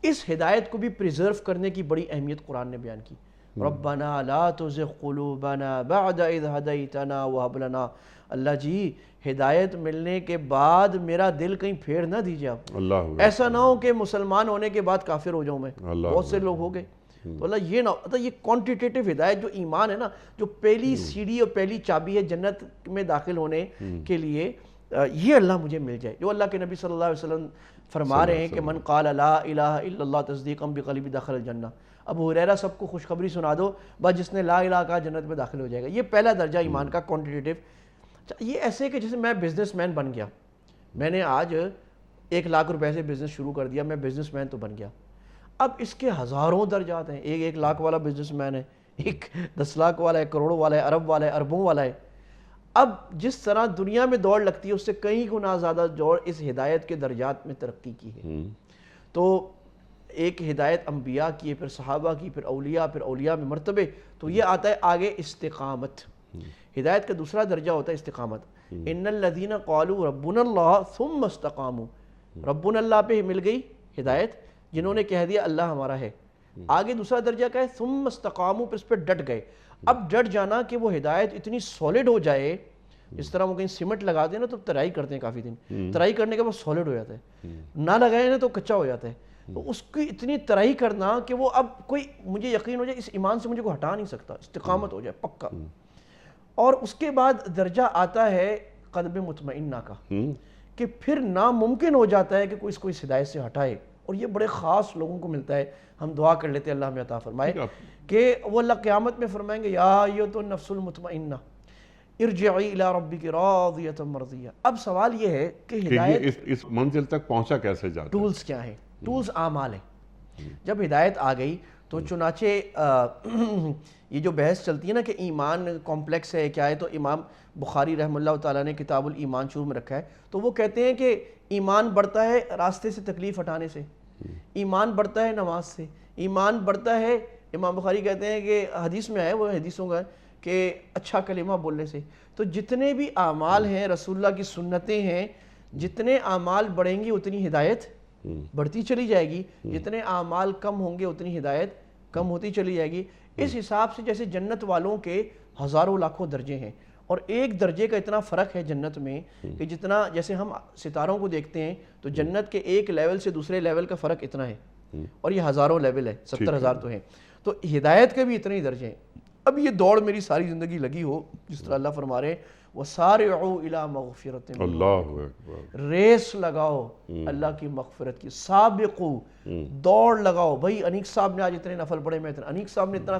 اس ہدایت کو بھی پریزرو کرنے کی بڑی اہمیت قرآن نے بیان کی۔ ربنا لا تزغ قلوبنا بعد اذ ہدیتنا وہب لنا، اللہ جی ہدایت ملنے کے بعد میرا دل کہیں پھیر نہ دیجیے آپ، ایسا نہ ہو کہ مسلمان ہونے کے بعد کافر ہو جاؤں میں، بہت سے لوگ ہو گئے۔ تو اللہ یہ نہ ہوتا، یہ کوانٹیٹیو ہدایت جو ایمان ہے نا، جو پہلی سیڑھی اور پہلی چابی ہے جنت میں داخل ہونے کے لیے، یہ اللہ مجھے مل جائے، جو اللہ کے نبی صلی اللہ علیہ وسلم فرما رہے ہیں کہ من قال لا الہ الا اللہ تصدیقا بقلبہ دخل الجنہ۔ ابو ہریرہ سب کو خوشخبری سنا دو، بس جس نے لا الہ کہا جنت میں داخل ہو جائے گا۔ یہ پہلا درجہ ایمان کا کوانٹیٹیو۔ یہ ایسے کہ جیسے میں بزنس مین بن گیا، میں نے آج 1 لاکھ روپے سے بزنس شروع کر دیا، میں بزنس مین تو بن گیا۔ اب اس کے ہزاروں درجات ہیں. ایک لاکھ والا بزنس مین ہے, ایک 10 لاکھ والا ہے, کروڑوں والا ہے, ارب والا ہے, اربوں والا ہے. اب جس طرح دنیا میں دوڑ لگتی ہے اس سے کئی گنا زیادہ دوڑ اس ہدایت کے درجات میں ترقی کی ہے. تو ایک ہدایت انبیاء کی ہے, پھر صحابہ کی, پھر اولیاء میں مرتبے. تو یہ آتا ہے آگے استقامت. ہدایت کا دوسرا درجہ ہوتا ہے استقامت. ان الذین قالوا ربنا اللہ ثم استقاموا. ربنا اللہ پہ مل گئی ہدایت, جنہوں نے کہہ دیا اللہ ہمارا ہے. آگے دوسرا درجہ کیا ہے؟ ثم استقاموا, پھر اس پہ ڈٹ گئے. اب ڈٹ جانا کہ وہ ہدایت اتنی سالڈ ہو جائے, جس طرح وہ کہیں سیمنٹ لگا دیں نا تو ترائی کرتے ہیں کافی دن, ترائی کرنے کے بعد سالڈ ہو جاتا ہے, نہ لگائیں نا تو کچا ہو جاتا ہے. تو اس کی اتنی ترائی کرنا کہ وہ اب کوئی مجھے یقین ہو جائے اس ایمان سے مجھے کوئی ہٹا نہیں سکتا, استقامت ہو جائے پکا. اور اس کے بعد درجہ آتا ہے قلب مطمئنہ کا, کہ پھر ناممکن ہو جاتا ہے کہ کوئی اس کو اس ہدایت سے ہٹائے. اور یہ بڑے خاص لوگوں کو ملتا ہے. ہم دعا کر لیتے ہیں اللہ ہمیں عطا فرمائے کہ وہ اللہ قیامت میں فرمائیں گے یا ایھا النفس المطمئنہ ارجعی الی ربک راضیۃ مرضیہ. اب سوال یہ ہے کہ ہدایت اس منزل تک پہنچا کیسے جاتا ہے؟ ٹولز کیا ہیں؟ ٹولز اعمال ہیں. جب ہدایت آ گئی تو چنانچہ یہ جو بحث چلتی ہے نا کہ ایمان کمپلیکس ہے کیا ہے, تو امام بخاری رحمہ اللہ تعالیٰ نے کتاب الایمان شروع میں رکھا ہے. تو وہ کہتے ہیں کہ ایمان بڑھتا ہے راستے سے تکلیف ہٹانے سے, ایمان بڑھتا ہے نماز سے, ایمان بڑھتا ہے, امام بخاری کہتے ہیں کہ حدیث میں آئے, وہ حدیثوں کا کہ اچھا کلمہ بولنے سے. تو جتنے بھی اعمال ہیں, رسول اللہ کی سنتیں ہیں, جتنے اعمال بڑھیں گی اتنی ہدایت بڑھتی چلی جائے گی, جتنے اعمال کم ہوں گے اتنی ہدایت کم ہوتی چلی جائے گی. اس حساب سے جیسے جنت والوں کے ہزاروں لاکھوں درجے ہیں, اور ایک درجے کا اتنا فرق ہے جنت میں کہ جتنا جیسے ہم ستاروں کو دیکھتے ہیں تو جنت کے ایک لیول سے دوسرے لیول کا فرق اتنا ہے, اور یہ ہزاروں لیول ہے, 70,000 تو ہیں. تو ہدایت کے بھی اتنے ہی درجے ہیں. اب یہ دوڑ میری ساری زندگی لگی ہو, جس طرح اللہ فرما رہے ہیں وَسَارِعُوا إِلَىٰ مَغْفِرَةٍ, اللہ اکبر, ریس لگاؤ اللہ کی مغفرت کی. سابقو, دوڑ لگاؤ. بھائی انیک صاحب نے آج اتنے نفل پڑھے, میں اتنا, انیک صاحب نے اتنا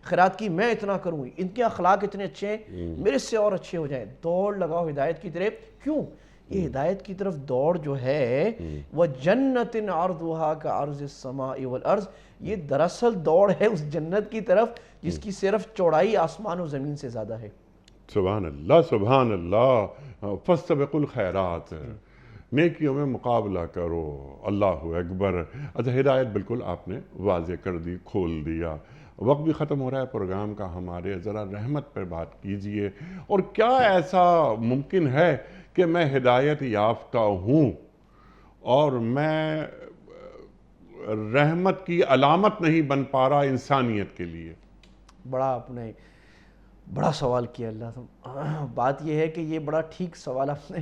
خیرات کی, میں اتنا کروں, ان کے اخلاق اتنے اچھے ہیں, میرے سے اور اچھے ہو جائیں. دوڑ لگاؤ ہدایت کی طرف. کیوں؟ یہ ہدایت کی طرف دوڑ جو ہے وہ جنت عرضھا کعرض السماء والارض, یہ دراصل دوڑ ہے اس جنت کی طرف جس کی صرف چوڑائی آسمان و زمین سے زیادہ ہے. سبحان اللہ سبحان اللہ. فاستبقوا الخیرات, نیکیوں میں مقابلہ کرو. اللہ اکبر. اچھا, ہدایت بالکل آپ نے واضح کر دی, کھول دیا. وقت بھی ختم ہو رہا ہے پروگرام کا ہمارے, ذرا رحمت پر بات کیجئے. اور کیا ایسا ممکن ہے کہ میں ہدایت یافتہ ہوں اور میں رحمت کی علامت نہیں بن پا رہا انسانیت کے لیے؟ بڑا آپ نے بڑا سوال کیا اللہ. بات یہ ہے کہ یہ بڑا ٹھیک سوال آپ نے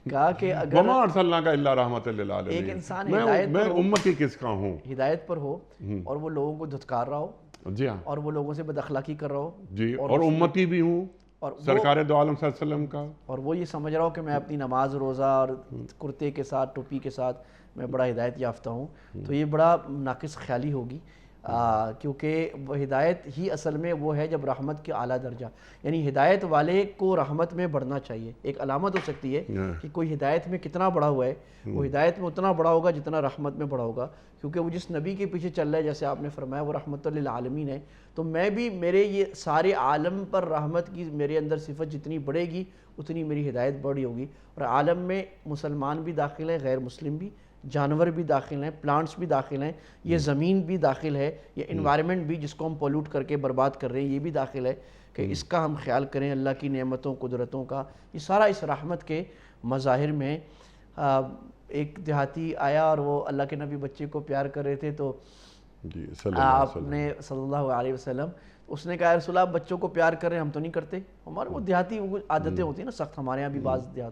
کہا کہ اگر وَمَا أَرْسَلْنَاكَ إِلَّا رَحْمَةً لِلْعَالَمِينَ, ایک انسان ہدایت پر میں امتی کس کا ہوں, ہدایت پر ہو اور وہ لوگوں کو دھتکار رہا ہو, جی ہاں, اور وہ لوگوں سے بد اخلاقی کر رہا ہو, جی, اور امتی بھی ہوں اور سرکار دو عالم صلی اللہ علیہ وسلم کا, اور وہ یہ سمجھ رہا ہو کہ میں اپنی نماز روزہ اور کرتے کے ساتھ ٹوپی کے ساتھ میں بڑا ہدایت یافتہ ہوں, تو یہ بڑا ناقص خیالی ہوگی. کیونکہ وہ ہدایت ہی اصل میں وہ ہے جب رحمت کے اعلیٰ درجہ, یعنی ہدایت والے کو رحمت میں بڑھنا چاہیے. ایک علامت ہو سکتی ہے کہ کوئی ہدایت میں کتنا بڑا ہوا ہے, وہ ہدایت میں اتنا بڑا ہوگا جتنا رحمت میں بڑا ہوگا, کیونکہ وہ جس نبی کے پیچھے چل رہا ہے, جیسے آپ نے فرمایا وہ رحمت للعالمین ہے. تو میں بھی, میرے یہ سارے عالم پر رحمت کی میرے اندر صفت جتنی بڑھے گی اتنی میری ہدایت بڑی ہوگی. اور عالم میں مسلمان بھی داخل ہیں, غیر مسلم بھی, جانور بھی داخل ہیں, پلانٹس بھی داخل ہیں, یہ زمین بھی داخل ہے, یہ انوائرمنٹ بھی جس کو ہم پولوٹ کر کے برباد کر رہے ہیں یہ بھی داخل ہے, کہ اس کا ہم خیال کریں, اللہ کی نعمتوں قدرتوں کا. یہ سارا اس رحمت کے مظاہر میں. ایک دیہاتی آیا اور وہ اللہ کے نبی بچے کو پیار کر رہے تھے, تو آپ نے صلی اللہ علیہ وسلم, اس نے کہا رسول اللہ بچوں کو پیار کر رہے ہیں, ہم تو نہیں کرتے. ہمارے وہ دیہاتی عادتیں ہوتی ہیں نا سخت, ہمارے یہاں بھی بعض دیہات.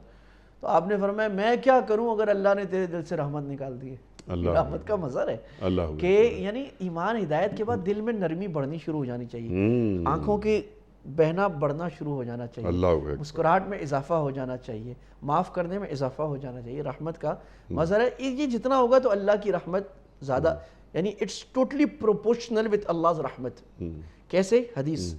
تو آپ نے فرمایا میں کیا کروں اگر اللہ نے تیرے دل سے رحمت نکال دی ہے. رحمت کا مظہر ہے کہ یعنی ایمان ہدایت کے بعد دل میں نرمی بڑھنی شروع ہو جانی چاہیے, آنکھوں کی بہنا بڑھنا شروع ہو جانا چاہیے, مسکراہٹ میں اضافہ ہو جانا چاہیے, معاف کرنے میں اضافہ ہو جانا چاہیے. رحمت کا مظہر ہے. یہ جتنا ہوگا تو اللہ کی رحمت زیادہ, یعنی اٹس ٹوٹلی پروپورشنل وتھ اللہ's رحمت. کیسے؟ حدیث,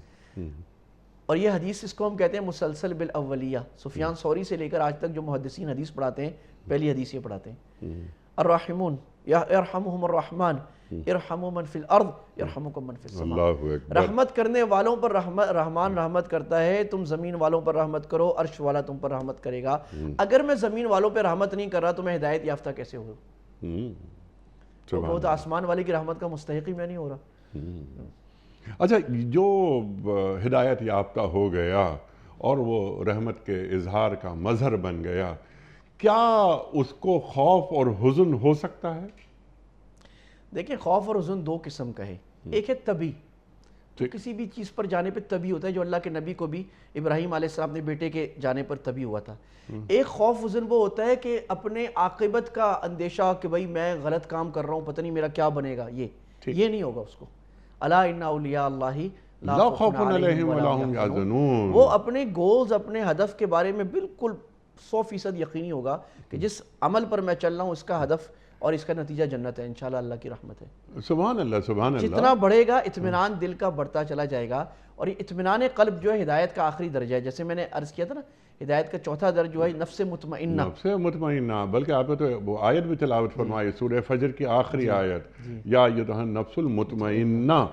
اور یہ حدیث اس کو ہم کہتے ہیں مسلسل بالاولیہ. سفیان ثوری سے لے کر آج تک جو محدثین حدیث پڑھاتے ہیں, پہلی حدیث یہ پڑھاتے ہیں الرحمون یرحمہم الرحمن ارحموا من فی الارض یرحمکم من فی السماء. اللہ اکبر. رحمت کرنے والوں پر رحمان رحمت کرتا ہے، تم زمین والوں پر رحمت کرو، عرش والا تم پر رحمت کرے گا. اگر میں زمین والوں پہ رحمت نہیں کر رہا تو میں ہدایت یافتہ کیسے ہوں؟ تو وہ تو آسمان والے کی رحمت کا مستحق ہی میں نہیں ہو رہا. اچھا، جو ہدایت یافتہ ہو گیا اور وہ رحمت کے اظہار کا مظہر بن گیا، کیا اس کو خوف اور حزن ہو سکتا ہے؟ دیکھیں، خوف اور حزن دو قسم کا ہے. ایک ہے طبی، تو کسی بھی چیز پر جانے پہ طبی ہوتا ہے، جو اللہ کے نبی کو بھی ابراہیم علیہ السلام نے بیٹے کے جانے پر طبی ہوا تھا. ایک خوف حزن وہ ہوتا ہے کہ اپنے عاقبت کا اندیشہ کہ بھئی میں غلط کام کر رہا ہوں، پتہ نہیں میرا کیا بنے گا. یہ نہیں ہوگا اس کو. الا ان اولیاء اللہ لا خوف علیہم ولا هم یحزنون. وہ اپنے گولز، اپنے ہدف کے بارے میں بالکل 100% یقینی ہوگا کہ جس عمل پر میں چل رہا ہوں اس کا ہدف اور اس کا نتیجہ جنت ہے، انشاءاللہ اللہ کی رحمت ہے. سبحان اللہ، سبحان اللہ. جتنا بڑھے گا اطمینان دل کا بڑھتا چلا جائے گا. اور یہ اطمینان قلب جو ہے ہدایت کا آخری درجہ ہے. جیسے میں نے عرض کیا تھا نا، ہدایت کا چوتھا درجہ جو ہے نفس مطمئنہ. نفس مطمئنہ، بلکہ آپ نے تو وہ آیت بھی تلاوت فرمائی، سورہ فجر کی آخری آیت، یا ایھا النفس المطمئنہ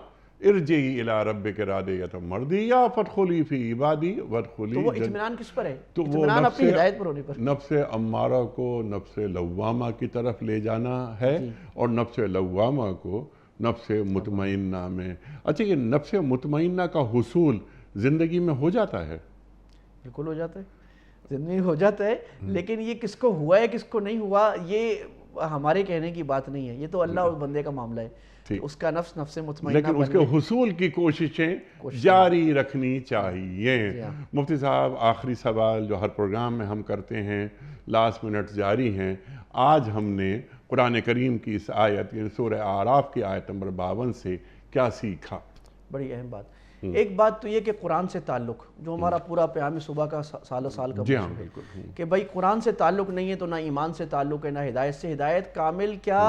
ارجعی الی ربک راضیۃ مرضیہ فادخلی فی عبادی وادخلی. تو وہ اطمینان کس پر ہے؟ تو وہ اطمینان اپنی ہدایت پر ہونے پر. نفس امارہ کو نفس لوامہ کی طرف لے جانا ہے، اور نفس لوامہ کو نفس مطمئنہ میں. اچھا، یہ نفس مطمئنہ کا حصول زندگی میں ہو جاتا ہے؟ بالکل ہو جاتا ہے، زندگی ہو جاتا ہے. لیکن یہ کس کو ہوا ہے کس کو نہیں ہوا، یہ ہمارے کہنے کی بات نہیں ہے. یہ تو اللہ اور بندے کا معاملہ ہے. اس کا نفس مطمئنہ، لیکن اس کے حصول کی کوششیں جاری رکھنی چاہیے. مفتی صاحب، آخری سوال جو ہر پروگرام میں ہم کرتے ہیں، لاسٹ منٹ جاری ہیں. آج ہم نے قرآن کریم کی اس آیت، یعنی سورہ اعراف کی آیت نمبر 52 سے کیا سیکھا؟ بڑی اہم بات. ایک بات تو یہ کہ قرآن سے تعلق، جو ہمارا پورا پیام صبح کا سال کا جی ہاں، موضوع ہے، بالکل. کہ بھائی قرآن سے تعلق نہیں ہے تو نہ ایمان سے تعلق ہے، نہ ہدایت سے. ہدایت کامل کیا،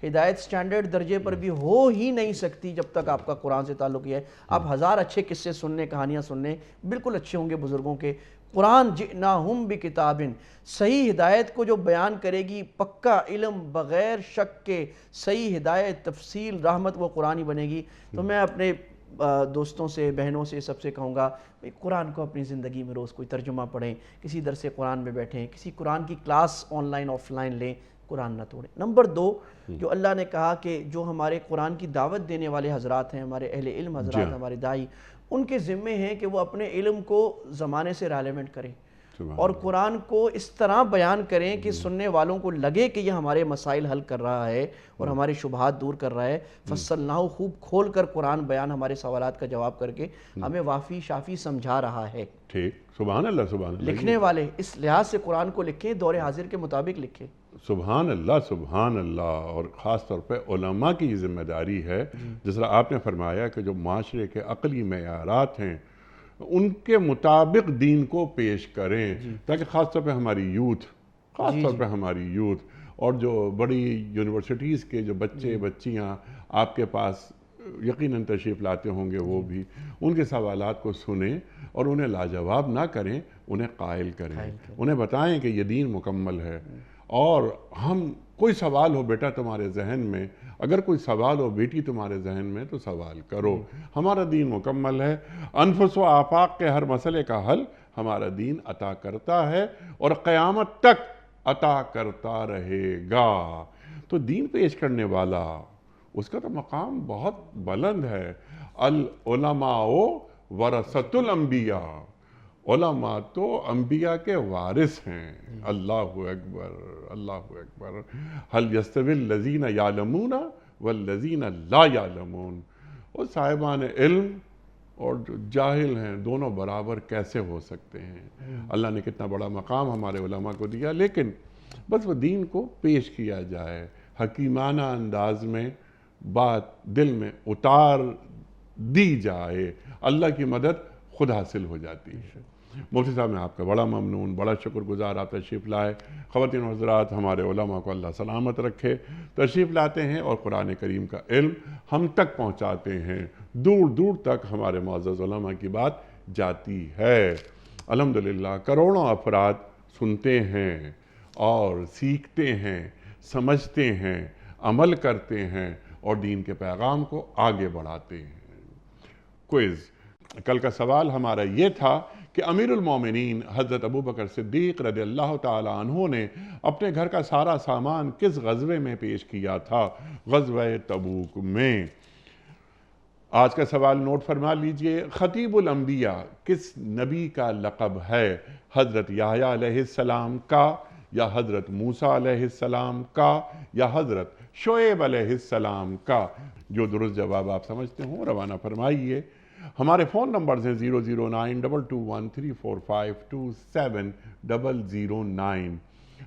ہدایت سٹینڈرڈ درجے پر بھی ہو ہی نہیں سکتی جب تک آپ کا قرآن سے تعلق یہ ہے. آپ ہزار اچھے قصے سننے، کہانیاں سننے، بالکل اچھے ہوں گے بزرگوں کے. قرآن جئناہم بکتاب، صحیح ہدایت کو جو بیان کرے گی، پکا علم بغیر شک کے، صحیح ہدایت، تفصیل، رحمت، وہ قرآن ہی بنے گی. تو میں اپنے دوستوں سے، بہنوں سے، سب سے کہوں گا قرآن کو اپنی زندگی میں روز کوئی ترجمہ پڑھیں، کسی درس قرآن میں بیٹھیں، کسی قرآن کی class on line of line لیں، قرآن نہ توڑیں. نمبر 2، جو اللہ نے کہا کہ جو ہمارے قرآن کی دعوت دینے والے حضرات ہیں، ہمارے اہل علم حضرات، ہمارے داعی، ان کے ذمے ہیں کہ وہ اپنے علم کو زمانے سے ریلیونٹ کریں اور قرآن کو اس طرح بیان کریں کہ سننے والوں کو لگے کہ یہ ہمارے مسائل حل کر رہا ہے اور ہمارے شبہات دور کر رہا ہے. فصلناہ، خوب کھول کر قرآن بیان ہمارے سوالات کا جواب کر کے ہمیں وافی شافی سمجھا رہا ہے. ٹھیک، سبحان اللہ، سبحان اللہ. لکھنے والے اس لحاظ سے قرآن کو لکھیں، دور حاضر کے مطابق لکھیں. سبحان اللہ، سبحان اللہ. اور خاص طور پہ علماء کی یہ ذمہ داری ہے، جس طرح آپ نے فرمایا کہ جو معاشرے کے عقلی معیارات ہیں ان کے مطابق دین کو پیش کریں، تاکہ خاص طور پہ ہماری یوتھ اور جو بڑی یونیورسٹیز کے جو بچے بچیاں آپ کے پاس یقیناً تشریف لاتے ہوں گے، وہ بھی ان کے سوالات کو سنیں اور انہیں لاجواب نہ کریں، انہیں قائل کریں، انہیں بتائیں کہ یہ دین مکمل ہے. اور ہم، کوئی سوال ہو بیٹا تمہارے ذہن میں، اگر کوئی سوال ہو بیٹی تمہارے ذہن میں، تو سوال کرو. ہمارا دین مکمل ہے. انفس و آفاق کے ہر مسئلے کا حل ہمارا دین عطا کرتا ہے اور قیامت تک عطا کرتا رہے گا. تو دین پیش کرنے والا، اس کا تو مقام بہت بلند ہے. العلماء ورثۃ الانبیاء، علماء تو انبیاء کے وارث ہیں. اللہ اکبر، اللہ اکبر. هل يستوي الذین یعلمون والذین لا یعلمون. اور صاحبان علم اور جو جاہل ہیں دونوں برابر کیسے ہو سکتے ہیں؟ اللہ نے کتنا بڑا مقام ہمارے علماء کو دیا، لیکن بس وہ دین کو پیش کیا جائے، حکیمانہ انداز میں بات دل میں اتار دی جائے، اللہ کی مدد خود حاصل ہو جاتی ہے. مفتی صاحب، میں آپ کا بڑا ممنون، بڑا شکر گزار، آپ تشریف لائے. خواتین و حضرات، ہمارے علماء کو اللہ سلامت رکھے، تشریف لاتے ہیں اور قرآن کریم کا علم ہم تک پہنچاتے ہیں. دور دور تک ہمارے معزز علماء کی بات جاتی ہے. الحمدللہ کروڑوں افراد سنتے ہیں اور سیکھتے ہیں، سمجھتے ہیں، عمل کرتے ہیں اور دین کے پیغام کو آگے بڑھاتے ہیں۔ کوئز، کل کا سوال ہمارا یہ تھا کہ امیر المومنین حضرت ابوبکر صدیق رضی اللہ تعالی عنہ نے اپنے گھر کا سارا سامان کس غزوے میں پیش کیا تھا؟ غزوہ تبوک میں۔ آج کا سوال نوٹ فرما لیجئے، خطیب الانبیاء کس نبی کا لقب ہے؟ حضرت یحییٰ علیہ السلام کا، یا حضرت موسیٰ علیہ السلام کا، یا حضرت شعیب علیہ السلام کا؟ جو درست جواب آپ سمجھتے ہوں روانہ فرمائیے۔ ہمارے فون نمبرز ہیں 00922134527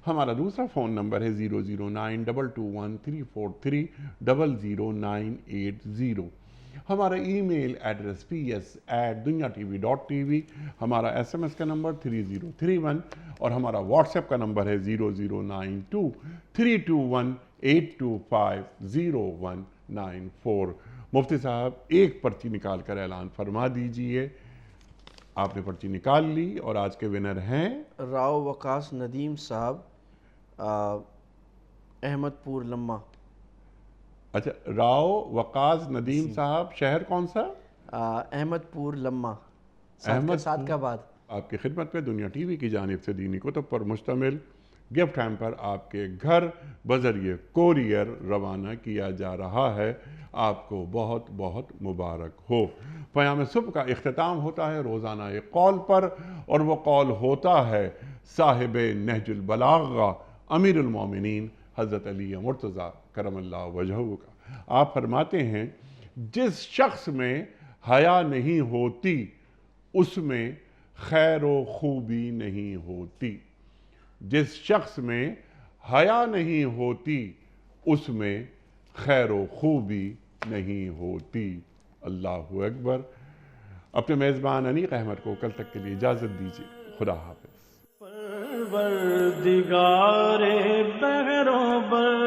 ہمارا دوسرا فون نمبر ہے 009221343000980۔ ہمارا ای میل ایڈریس ps@dunyatv.tv، ہمارا SMS کا نمبر 3031، اور ہمارا واٹس ایپ کا نمبر ہے 009232580194۔ مفتی صاحب ایک پرچی نکال کر اعلان فرما دیجئے۔ آپ نے پرچی نکال لی اور آج کے ونر ہیں راؤ وقاص ندیم صاحب، احمد پور لمہ۔ اچھا، راؤ وقاص ندیم صاحب، شہر کون سا؟ احمد پور لمہ، ساتھ کا بعد۔ آپ کی خدمت میں دنیا ٹی وی کی جانب سے دینی کتب پر مشتمل گفٹ ہیمپر آپ کے گھر بذریعہ کوریئر روانہ کیا جا رہا ہے۔ آپ کو بہت بہت مبارک ہو۔ پیام صبح کا اختتام ہوتا ہے روزانہ ایک قول پر، اور وہ قول ہوتا ہے صاحب نہج البلاغہ امیر المومنین حضرت علی مرتضیٰ کرم اللہ وجہہ کا۔ آپ فرماتے ہیں، جس شخص میں حیا نہیں ہوتی اس میں خیر و خوبی نہیں ہوتی۔ جس شخص میں حیا نہیں ہوتی اس میں خیر و خوبی نہیں ہوتی۔ اللہ اکبر۔ اپنے میزبان انیق احمد کو کل تک کے لیے اجازت دیجیے۔ خدا حافظ۔ پروردگار بحروں بر